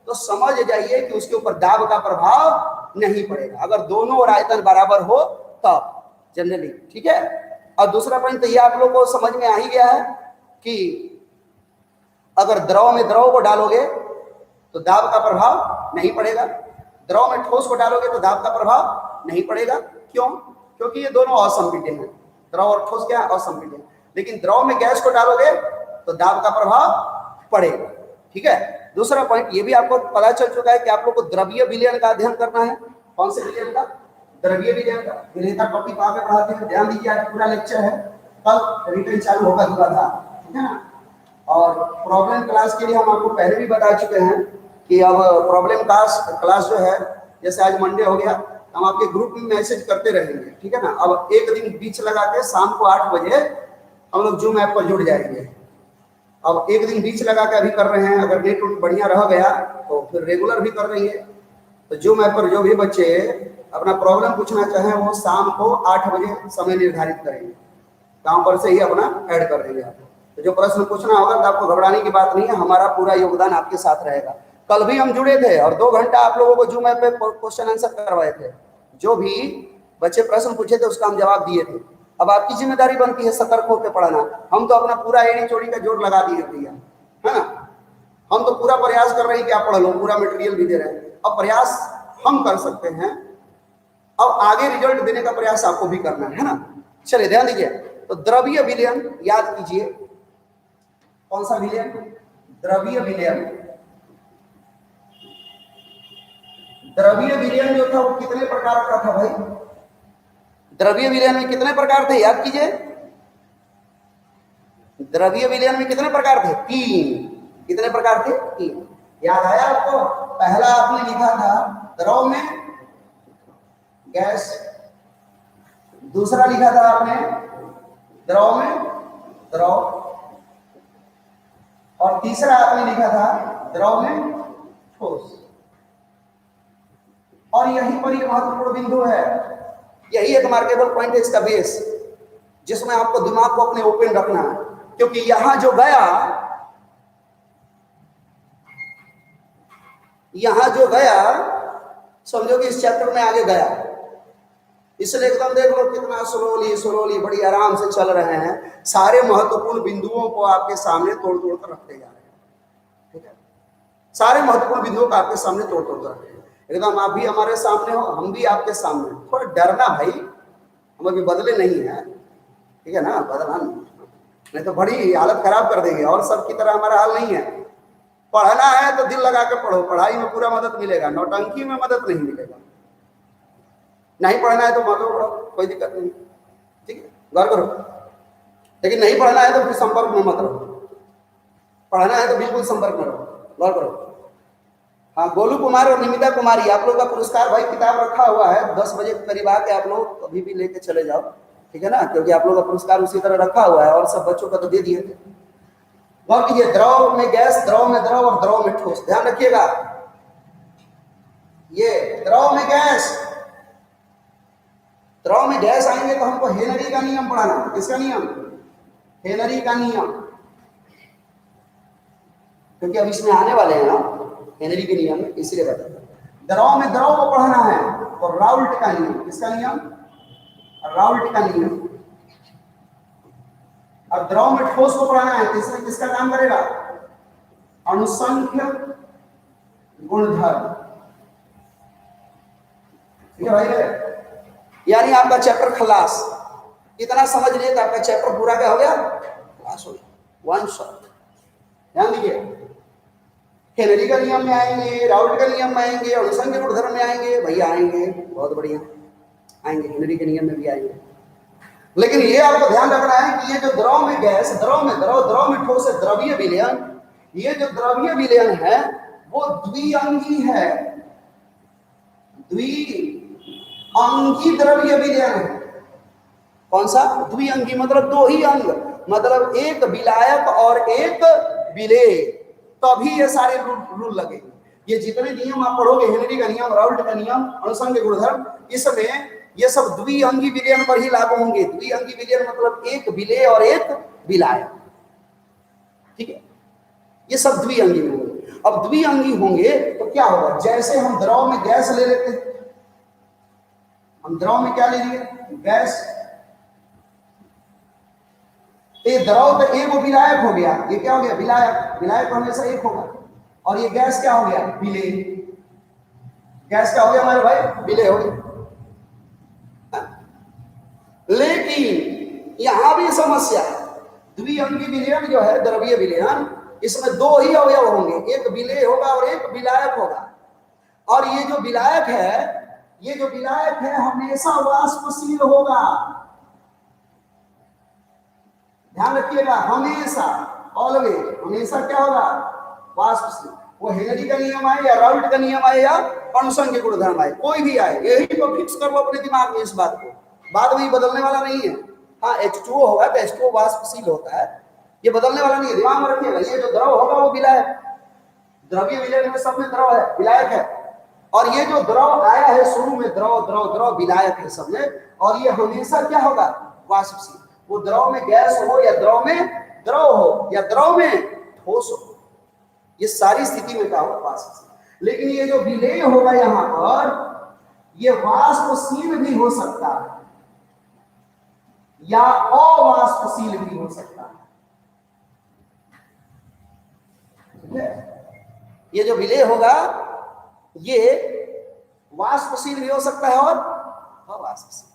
तो समझ जाइए कि उसके ऊपर दाब का प्रभाव नहीं पड़ेगा। अगर दोनों ओर आयतन बराबर हो तब जनरली, ठीक है। और दूसरा पॉइंट तो ये आप लोगों को समझ में आ ही गया है कि अगर द्रव में द्रव को डालोगे तो दाब का प्रभाव नहीं पड़ेगा, द्रव में ठोस को डालोगे तो दाब का प्रभाव नहीं पड़ेगा। क्यों? क्योंकि ये दोनों असंपिंड हैं, द्रव और ठोस क्या है, असंपिंड है। लेकिन द्रव में गैस को डालोगे तो दाब का प्रभाव पड़ेगा, ठीक है। दूसरा पॉइंट ये भी आपको पता चल चुका है कि आप लोग को द्रव्य विलयन का अध्ययन करना है। कौन से विलयन का, द्रव्य विलयन का। विलेयता टॉपिक कहाँ पे पढ़ाते हैं, ध्यान दीजिए, आज पूरा लेक्चर है, कल रिटर्न चालू होगा दोबारा, ठीक है ना। और प्रॉब्लम क्लास के लिए हम आपको पहले भी बता चुके हैं कि अब प्रॉब्लम क्लास जो है, जैसे आज मंडे हो गया, हम आपके ग्रुप में मैसेज करते रहेंगे, ठीक है ना। अब एक दिन बीच लगा के शाम को 8 बजे हम लोग जूम ऐप पर जुड़ जाएंगे। अब एक दिन बीच लगा के अभी कर रहे हैं, अगर नेट बढ़िया रह गया तो फिर रेगुलर भी कर देंगे। तो जूम ऐप पर जो भी बच्चे अपना प्रॉब्लम पूछना चाहें वो शाम को 8 बजे समय निर्धारित करेंगे, गाँव पर से ही अपना ऐड कर देंगे आप। तो जो प्रश्न पूछना होगा तो आपको घबराने की बात नहीं है, हमारा पूरा योगदान आपके साथ रहेगा। कल भी हम जुड़े थे और 2 घंटा आप लोगों को जूम ऐप पे क्वेश्चन आंसर करवाए थे। जो भी बच्चे प्रश्न पूछे थे उसका हम जवाब दिए थे। अब आपकी जिम्मेदारी बनती है सतर्क होकर पढ़ना। हम तो अपना पूरा एड़ी चोड़ी का जोर लगा दिए भैया, है ना। हम तो पूरा प्रयास कर रहे हैं कि आप पढ़ लो, पूरा मटेरियल भी दे रहे हैं। अब प्रयास हम कर सकते हैं, अब आगे रिजल्ट देने का प्रयास आपको भी करना है ना। चलिए ध्यान दीजिए, तो द्रव्य विलयन याद कीजिए। कौन सा विलयन, द्रव्य विलयन। द्रव्य विलयन जो था वो कितने प्रकार का था भाई, द्रव्य विलयन में कितने प्रकार थे, याद कीजिए। द्रव्य विलयन में कितने प्रकार थे, 3। कितने प्रकार थे, 3। याद आया आपको? पहला आपने लिखा था द्रव में गैस, दूसरा लिखा था आपने द्रव में द्रव, और तीसरा आपने लिखा था द्रव में ठोस। और यही पर एक महत्वपूर्ण बिंदु है, यही एक मार्केबल पॉइंट है, इसका बेस, जिसमें आपको दिमाग को अपने ओपन रखना है। क्योंकि यहां जो गया, यहां जो गया समझो कि इस चैप्टर में आगे गया। इसलिए एकदम देख लो कितना स्लोली बड़ी आराम से चल रहे हैं, सारे महत्वपूर्ण बिंदुओं को आपके सामने तोड़ तोड़ कर रखते जा रहे हैं, ठीक है। सारे महत्वपूर्ण बिंदुओं को आपके सामने तोड़ तोड़ कर रखते हैं। एकदम आप भी हमारे सामने हो, हम भी आपके सामने। थोड़ा डरना भाई, हम अभी बदले नहीं है, ठीक है ना, बदलना नहीं तो बड़ी हालत खराब कर देंगे। और सब की तरह हमारा हाल नहीं है। पढ़ना है तो दिल लगा के पढ़ो, पढ़ाई में पूरा मदद मिलेगा, नौटंकी में मदद नहीं मिलेगा। नहीं पढ़ना है तो मत पढ़ो, कोई दिक्कत नहीं, ठीक है, गौर करो। लेकिन नहीं पढ़ना है तो फिर संपर्क में मत रहो, पढ़ना है तो बिल्कुल संपर्क में रहो, गौर करो। हाँ, गोलू कुमार और निमिता कुमारी, आप लोग का पुरस्कार भाई किताब रखा हुआ है, 10 बजे के करीब आके आप लोग अभी भी लेके चले जाओ, ठीक है ना, क्योंकि आप लोग का पुरस्कार उसी तरह रखा हुआ है और सब बच्चों का तो दे दिए थे। गौर कीजिए, द्रव में गैस, द्रव में द्रव और द्रव में ठोस, ध्यान रखिएगा। ये द्रव में गैस, द्रव में गैस आएंगे तो हमको हेनरी का नियम पढ़ाना। किसका नियम? हेनरी का नियम, क्योंकि अब इसमें आने वाले हैं ना हेनरी के नियम, इसलिए बता। द्रव में द्रव को पढ़ना है तो राउल्ट का नियम। किसका नियम? राउल्ट का नियम। अब द्रव में ठोस को पढ़ना है, इसमें किसका काम करेगा? अणुसंख्य गुणधर्म, ठीक है भाई। यानी आपका चैप्टर खलास, इतना समझ लिए तो आपका चैप्टर पूरा क्या हो गया? खलास हो गया, वन शॉट। ध्यान दीजिए, हेनरी का नियम में आएंगे, राउल्ट का नियम में आएंगे, अणुसंख्य गुणधर्म में आएंगे, भैया आएंगे, बहुत बढ़िया आएंगे, हेनरी के नियम में भी आएंगे। लेकिन ये आपको ध्यान रखना है कि ये जो द्रव में गैस, द्रव में द्रव, द्रव में ठोस है, द्रवीय विलयन, ये जो द्रवीय विलयन है वो द्विअंगी है, द्विअंगी द्रवीय विलयन है। कौन सा? द्विअंगी, मतलब दो ही अंग, मतलब एक विलायक और एक विलेय, तभी ये सारे रूल लगेंगे। ये जितने नियम आप पढ़ोगे, हेनरी का नियम, राउल्ट का नियम, अणुसंख्य गुणधर्म, इसमें ये सब द्विअंगी विलयन पर ही लागू होंगे। द्विअंगी विलयन मतलब एक विलेय और एक विलायक, ठीक है, ये सब द्विअंगी होंगे। अब द्विअंगी होंगे तो क्या होगा? जैसे हम द्रव में गैस ले लेते हैं, हम द्रव में क्या ले लिए? गैस। ये द्रव तो एक विलायक हो गया, ये क्या हो गया? विलायक। विलायक हमेशा एक होगा। और ये गैस क्या हो गया? विलेय। गैस क्या हो गया हमारे भाई? विलेय हो गया। लेकिन यहां भी समस्या है। द्विअंगी विलयन जो है, द्रवीय विलयन, इसमें दो ही अवयव होंगे, एक विलेय होगा और एक विलायक होगा। और ये जो विलायक है, ये जो विलायक है हमेशा वाष्पशील होगा। ध्यान रखिएगा, हमेशा, ऑलवेज, हमेशा क्या होगा? वाष्पशील। वो हेनरी का नियम आए या राउल्ट का नियम आए या अणुसंख्य गुणधर्म आए, कोई भी आए, यही तो फिक्स कर लो अपने दिमाग में इस बात को, बाद में ही बदलने वाला नहीं है। हाँ, H2O होगा तो H2O वाष्पशील होता है, ये बदलने वाला नहीं है, दिमाग में रखिएगा। ये जो द्रव होगा वो विलायक, द्रवीय विलयन में सब में द्रव है, विलायक है। और ये जो द्रव आया है शुरू में, द्रव द्रव द्रव विलायक है सब में, और ये हमेशा क्या होगा? वाष्पशील। वो द्रव में गैस हो या द्रव में द्रव हो या द्रव में ठोस हो, ये सारी स्थिति में क्या होगा? वाष्पशील। लेकिन ये जो विलेय होगा यहां पर, ये वाष्पशील भी हो सकता है या अवाष्पशील भी हो सकता है, ठीक है। ये जो विलेय होगा ये वाष्पशील भी हो सकता है और अवाष्पशील।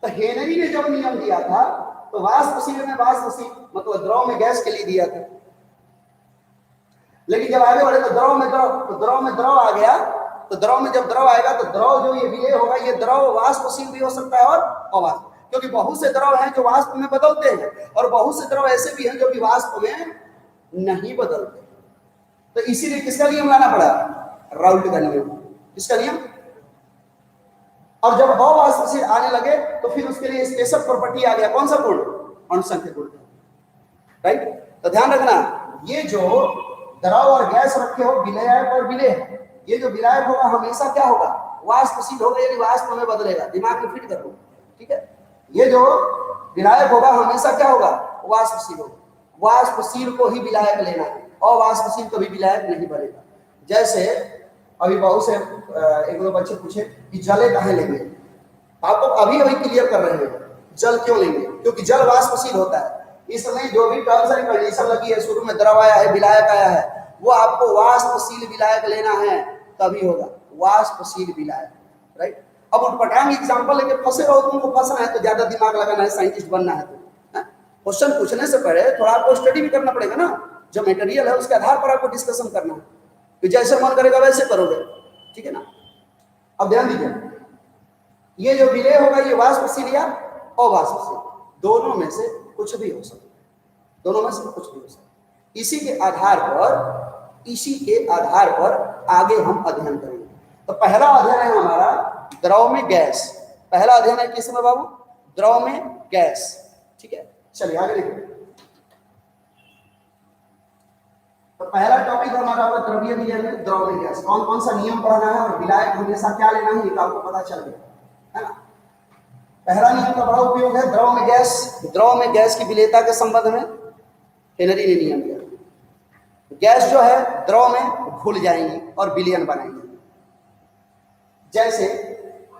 तो हेनरी ने जब नियम दिया था तो वाष्पशील में वाष्पशील मतलब द्रव में गैस के लिए दिया था। लेकिन जब आगे बढ़े तो द्रव में द्रव, तो द्रव में द्रव आ गया, तो द्रव में जब द्रव आएगा तो द्रव जो ये विलेय होगा, ये द्रव वाष्पशील भी हो सकता है और अवाष्प, क्योंकि बहुत से द्रव हैं जो वाष्प में बदलते हैं और बहुत से द्रव ऐसे भी हैं जो कि वाष्प में नहीं बदलते। तो इसीलिए किसका नियम लाना पड़ा? राउल्ट का नियम। किसका नियम? और जब अवाष्पशील आने लगे तो फिर उसके लिए स्पेशल प्रॉपर्टी आ गया, कौन सा गुण? अणुसंख्य गुण, राइट। तो ध्यान रखना, ये जो द्रव और गैस रखे हो, विलायक और विलेय, ये जो विलायक होगा हमेशा क्या होगा? वाष्पशील होगा, यानी वाष्प में बदलेगा, दिमाग में फिट कर लो, ठीक है। ये जो विलायक होगा हमेशा क्या होगा? वाष्पशील होगा। वाष्पशील को ही विलायक लेना है, अवाष्पशील कभी विलायक नहीं बनेगा। जैसे अभी बहुत से एक दो बच्चे पूछे कि जल कहाँ लेंगे, आपको अभी क्लियर कर रहे हैं जल क्यों लेंगे, क्योंकि जल वाष्पशील होता है। इसमें जो भी टर्म्स एंड कंडीशन लगी है, शुरू में द्रव आया है, विलायक आया है, वो आपको वाष्पशील विलायक लेना है तभी होगा। वाष्पशील विलायक, राइट। अब उठपटांग एग्जांपल लेके फंसे रहो, तुमको फंसना है तो ज्यादा दिमाग लगाना है, साइंटिस्ट बनना है तो क्वेश्चन पूछने से पहले थोड़ा आपको स्टडी भी करना पड़ेगा ना, जो मटेरियल है उसके आधार पर आपको डिस्कशन करना है, तो जैसे मन करेगा वैसे करोगे, ठीक है ना। अब ध्यान दीजिए, ये जो विलेय होगा ये वाष्पशील या अवाष्पशील, दोनों में से कुछ भी हो सकता है, दोनों में से कुछ भी हो सकता है। इसी के आधार पर आगे हम अध्ययन करेंगे। तो पहला अध्ययन है हमारा द्रव में गैस, पहला अध्ययन है किसमें बाबू? द्रव में गैस, ठीक है। चलिए आगे देखिए, तो पहला टॉपिक हमारा होगा द्रवीय विलयन में द्रव में गैस। कौन कौन सा नियम पढ़ना है और विलायक हमेशा क्या लेना है ये आपको पता चल गया है ना। पहला नियम का बड़ा उपयोग है द्रव में गैस। द्रव में गैस की विलेयता के संबंध में हेनरी ने नियम दिया, गैस जो है द्रव में घुल जाएंगी और विलयन बनाएंगी। जैसे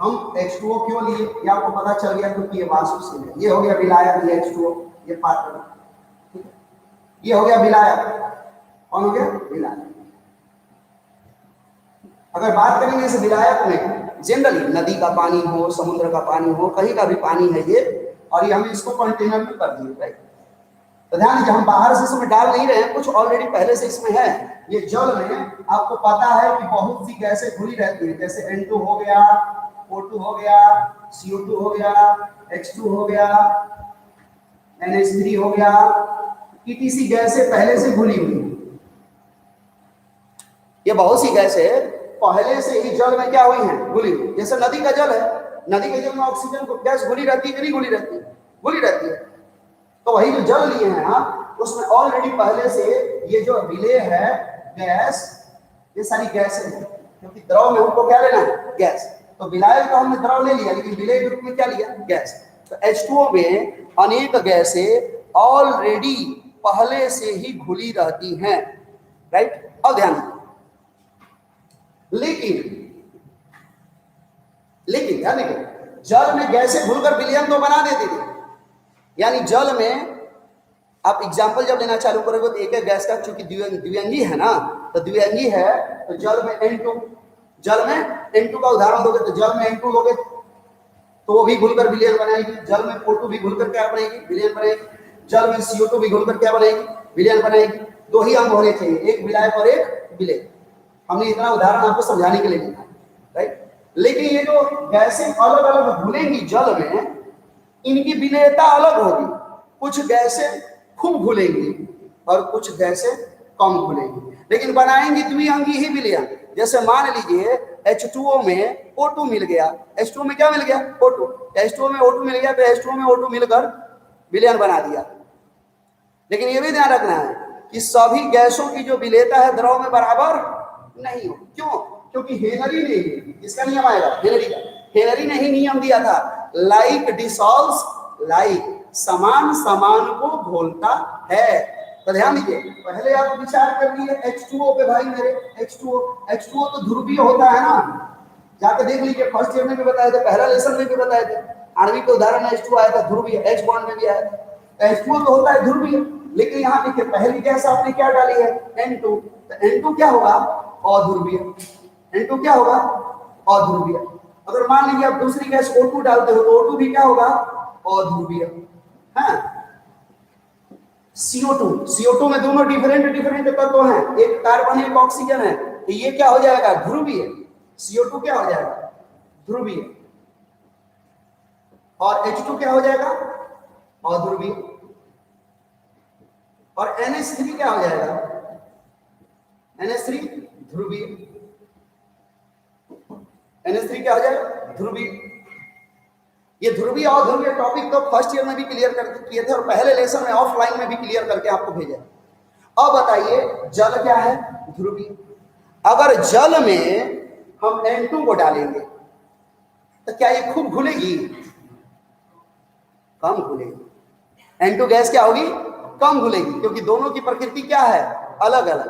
हम H2O क्यों लिए, ये आपको पता चल गया क्योंकि ये वाष्पशील है। ये हो गया विलायक, ये H2O, ये पार्टिकल, ठीक है। ये हो गया विलायक, कौन हो गया? विलायक। अगर बात करेंगे इस विलायक में, जनरली नदी का पानी हो, समुद्र का पानी हो, कहीं का भी पानी है ये, और ये हमें इसको कंटेनर में कर दिए, राइट। तो ध्यान दीजिए, हम बाहर से इसमें डाल नहीं रहे हैं, कुछ ऑलरेडी पहले से इसमें है। ये जल में आपको पता है कि बहुत सी गैसें घुली रहती है, जैसे N2 हो गया, O2 हो गया, CO2 हो गया, H2 हो गया, NH3 हो गया, ETC गैसें पहले से घुली हुई। ये बहुत सी गैसें पहले से ही जल में क्या हुई हैं? घुली हुई। जैसे नदी का जल है, नदी के जल में ऑक्सीजन को गैस घुली रहती है कि नहीं घुली रहती है? घुली रहती है। तो वही जो जल लिए हैं आप, उसमें ऑलरेडी पहले से ये जो विलेय है गैस, ये सारी गैसें हैं, क्योंकि द्रव में हमको क्या लेना है? गैस। तो विलायक तो हमने द्रव ले लिया, लेकिन विलेय के रूप में क्या लिया? गैस। तो H2O में अनेक गैसें ऑलरेडी पहले से ही घुली रहती हैं, राइट। अब ध्यान दीजिए, लेकिन ध्यान दीजिए, जल में गैसें घुलकर विलयन तो बना देती थी। यानी जल में आप एग्जाम्पल जब लेना चालू करोगे तो एक एक गैस का, चूंकि द्विअंगी है ना, तो द्विअंगी है तो जल में N2, जल में N2 का उदाहरण दोगे तो जल में N2 दोगे तो वो भी घुलकर विलयन बनाएगी। जल में O2 भी घुलकर क्या बनाएगी? विलयन बनाएगी। जल में CO2 भी घुलकर क्या बनाएगी? विलयन बनाएगी। दो ही अंग होने चाहिए, एक विलायक और एक विलेय। हमने इतना उदाहरण आपको समझाने के लिए लिखा, राइट। लेकिन ये जो गैसें अलग अलग घुलेंगी जल में, इनकी विलेयता अलग होगी। कुछ गैसें खूब घुलेंगी और कुछ गैसें कम घुलेंगी, लेकिन बनाएंगी द्विअंगी ही विलयन। जैसे मान लीजिए H2O में O2 मिल गया, H2O में क्या मिल गया? O2। H2O में O2 मिल गया तो H2O में O2 मिलकर विलयन बना दिया। लेकिन ये भी ध्यान रखना है कि सभी गैसों की जो विलेयता है द्रव में बराबर नहीं हो। क्यों? क्योंकि हेनरी ने, इसका नियम आएगा हेनरी का, हेनरी ने ही नियम दिया था, लाइक डिसॉल्व्स लाइक, समान समान को घोलता है। तो ध्यान दीजिए, पहले आप विचार कर लिए H2O पे, भाई मेरे H2O तो ध्रुवीय होता है ना, जाके देख लीजिए, फर्स्ट ईयर में भी बताए थे, पहला लेसन में भी बताए थे। आणविक के उदाहरण में H2 आया था ध्रुवीय, H बॉन्ड में भी आया था। H2O तो होता है ध्रुवीय, लेकिन यहाँ देखिए पहली गैस आपने क्या डाली है? N2। तो N2 क्या होगा? अध्रुवीय। N2 क्या होगा? अध्रुवीय। अगर मान लीजिए आप दूसरी गैस O2 डालते हो तो O2 भी क्या होगा? अध्रुवीय। हाँ, CO2 में दोनों डिफरेंट तत्व हैं, एक कार्बन एक ऑक्सीजन है, तो ये क्या हो जाएगा? ध्रुवीय। CO2 क्या हो जाएगा? ध्रुवीय। और H2 क्या हो जाएगा? अध्रुवीय। और NH3 क्या हो जाएगा? NH3 ध्रुवीय। NH3 क्या हो जाएगा? ध्रुवीय। ये ध्रुवीय और ध्रुवीय टॉपिक तो फर्स्ट ईयर में भी क्लियर करके किए थे और पहले लेसन में ऑफलाइन में भी क्लियर करके आपको भेजा। अब बताइए जल क्या है? ध्रुवीय। अगर जल में हम N2 को डालेंगे तो क्या ये खूब घुलेगी? कम घुलेगी। N2 गैस क्या होगी? कम घुलेगी, क्योंकि दोनों की प्रकृति क्या है? अलग अलग।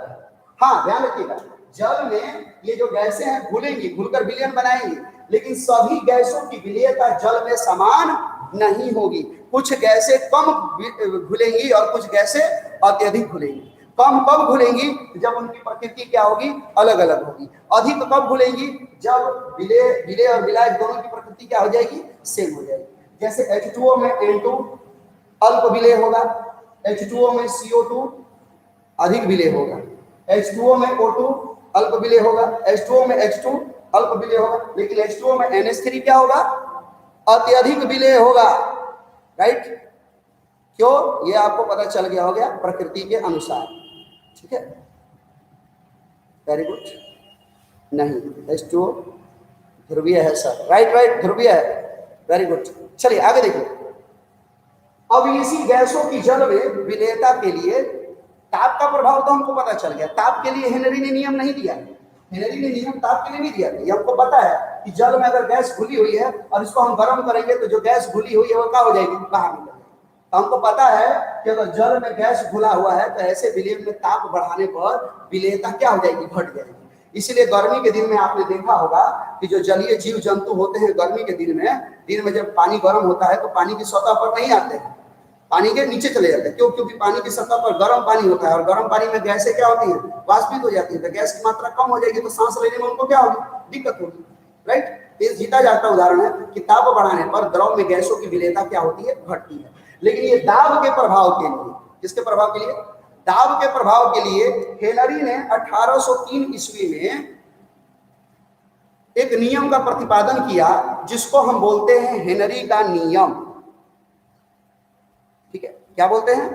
हाँ, ध्यान रखिएगा, जल में ये जो गैसें हैं घुलेंगी, घुलकर विलयन बनाएंगी, लेकिन सभी गैसों की विलयता जल में समान नहीं होगी। कुछ गैसें कम घुलेंगी और कुछ गैसें अत्यधिक घुलेंगी। कम कब घुलेंगी? जब उनकी प्रकृति क्या होगी? अलग अलग होगी। अधिक कब घुलेंगी? जब विलेय और विलायक दोनों की प्रकृति क्या हो जाएगी? सेम हो जाएगी। जैसे H2O में N2 अल्प विलेय होगा, H2O में CO2 अधिक विलेय होगा, H2O में O2 अल्प विलेय होगा, H2O में H2 अल्प विलेय होगा, लेकिन H2O में NH3 क्या होगा? अत्यधिक विलेय होगा। राइट? क्यों? ये आपको पता चल गया हो गया प्रकृति के अनुसार। ठीक है, वेरी गुड। नहीं, H2O ध्रुवीय है सर। राइट राइट, ध्रुवीय है। Very good. चलिए आगे देखिए। अब इसी गैसों की जल में विलेयता के लिए ताप का प्रभाव तो हमको पता चल गया। ताप के लिए हेनरी ने नियम नहीं दिया। हेनरी ने नियम ताप के लिए नहीं दिया। ये हमको पता है कि जल में अगर गैस घुली हुई है और इसको हम गर्म करेंगे तो जो गैस घुली हुई है वो क्या हो जाएगी? बाहर निकल जाएगी। तो हमको पता है कि अगर जल में गैस घुला हुआ है तो ऐसे विलेय में ताप बढ़ाने पर विलेयता क्या हो जाएगी? घट जाएगी। इसलिए गर्मी के दिन में आपने देखा होगा कि जो जलीय जीव जंतु होते हैं गर्मी के दिन में जब पानी गर्म होता है तो पानी की सतह पर नहीं आते हैं, पानी के नीचे चले जाते हैं। क्यों? क्योंकि पानी की सतह पर गर्म पानी होता है और गर्म पानी में गैसें क्या होती हैं? वाष्पित हो जाती है। तो गैस की मात्रा कम हो जाएगी तो सांस लेने में उनको क्या होगी? दिक्कत होगी। राइट? ये जीता जाता उदाहरण है कि ताप बढ़ाने पर द्रव में गैसों की विलेयता क्या होती है? घटती है। लेकिन ये दाब के प्रभाव के लिए, किसके प्रभाव के लिए? दाब के प्रभाव के लिए हेनरी ने 1803 ईस्वी में एक नियम का प्रतिपादन किया जिसको हम बोलते हैं हेनरी का नियम। ठीक है, क्या बोलते हैं?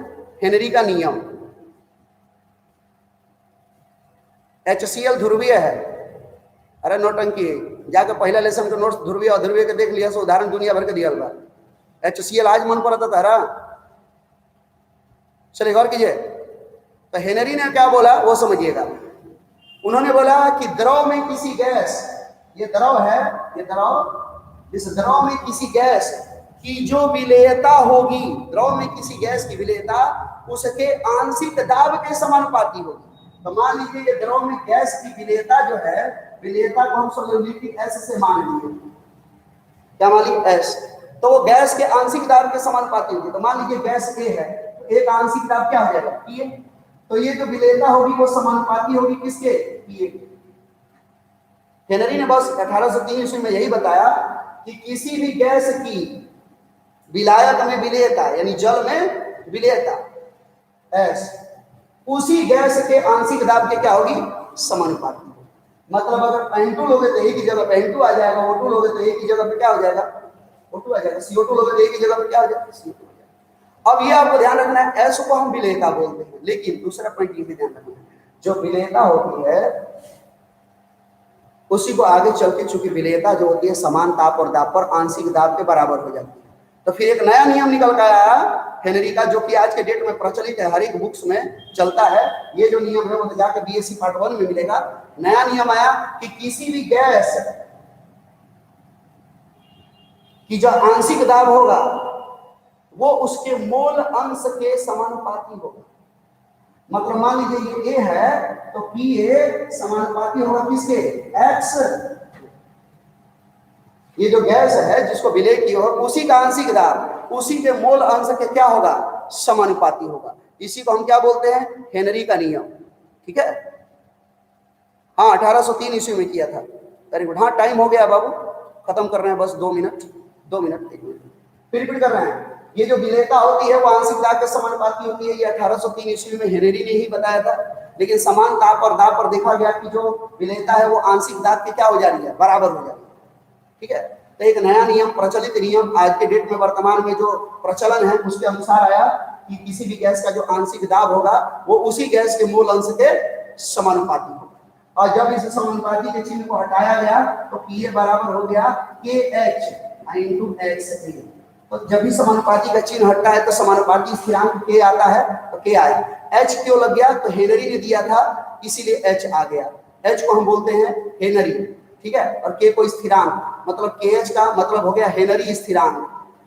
हेनरी का नियम। HCl ध्रुवीय है। अरे नौटंकी है, जाकर पहला लेसन के नोट्स ध्रुवीय अध्रुवीय के देख लिया सो उदाहरण दुनिया भर के दिया बा। HCl आज मन पर आता था। चलिए गौर कीजिए। तो हेनरी ने क्या बोला वो समझिएगा। उन्होंने बोला कि द्रव में किसी गैस, ये द्रव है, ये द्रव, इस द्रव में किसी गैस की जो विलेयता होगी, द्रव में किसी गैस की विलेयता उसके आंशिक दाब के समानुपाती होगी। तो मान लीजिए ये द्रव में गैस की विलेयता जो है, विलेयता को हम सोलिबिलिटी S से मान लीजिए। क्या मान लीजिए? S। तो वो गैस के आंशिक दाब के समानुपाती होगी। तो मान लीजिए गैस A है तो एक आंशिक दाब क्या हो जाएगा? PA। तो ये जो विलेयता होगी वो समानुपाती होगी किसके? PA। हेनरी ने बस 1803 ईस्वी में यही बताया कि किसी भी गैस की विलायक में विलेयता यानी जल में विलेयता S उसी गैस के आंशिक दाब के क्या होगी? समानुपाती। मतलब अगर N2 लोगे तो एक ही जगह पे N2 आ जाएगा, O2 लोगे तो एक ही जगह पे क्या हो जाएगा? O2 आ जाएगा, CO2 लोगे तो एक ही जगह पे क्या हो जाएगा? CO2 हो जाएगा। अब ये आपको ध्यान रखना है, S को हम विलेयता बोलते हैं, लेकिन दूसरा पॉइंट ये भी ध्यान रखना है, जो विलेयता होती है उसी को आगे चल के चूंकि विलेयता जो होती है समान ताप और दाब पर आंशिक दाब के बराबर हो जाती है। तो फिर एक नया नियम निकल कर आया हेनरी का, जो कि आज के डेट में प्रचलित है, हर एक बुक्स में चलता है। ये जो नियम है वो तो जाके BSc पार्ट 1 में मिलेगा। नया नियम आया कि किसी भी गैस की जो आंशिक दाब होगा वो उसके मोल अंश के समानुपाती होगा। मतलब मान लीजिए ये A है तो PA समानुपाती होगा किसके? X। ये जो गैस है जिसको विलेय की हो उसी का आंशिक दाब उसी के मोल अंश के क्या होगा? समानुपाती होगा। इसी को हम क्या बोलते हैं? हेनरी का नियम। ठीक है, हाँ 1803 ईस्वी में किया था। Very good. हाँ टाइम हो गया बाबू, खत्म कर रहे हैं, बस 2 मिनट 1 मिनट। फिर रिपीट कर रहे हैं। ये जो विलेयता होती है वो आंशिक दाब के समानुपाती होती है। ये 1803 ईस्वी में हेनरी ने ही बताया था। लेकिन समान ताप और दाब पर देखा गया कि जो विलेयता है वो आंशिक दाब के क्या हो जा रही है? बराबर हो जा रही है। ठीक है, तो एक नया नियम, प्रचलित नियम आज के डेट में वर्तमान में जो प्रचलन है उसके अनुसार आया कि किसी भी गैस का जो आंशिक दाब होगा वो उसी गैस के मूल अंश के समानुपाती होगा। और जब इस समानुपाती के चिन्ह को हटाया गया तो PA बराबर हो गया KH × XA। तो जब भी समानुपाती का चिन्ह हटता है तो समानुपाती स्थिरांक K आता है तो K आया। H क्यों लग गया? तो हेनरी ने दिया था इसीलिए H आ गया। H को हम बोलते हैं हेनरी। ठीक है, और K को स्थिरांक, मतलब KH का मतलब हो गया हेनरी स्थिरांक।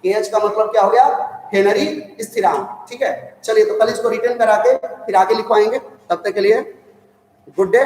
KH का मतलब क्या हो गया? हेनरी स्थिरांक। ठीक है, चलिए तो कल इसको रिटर्न करा के फिर आगे लिखवाएंगे। तब तक के लिए गुड डे।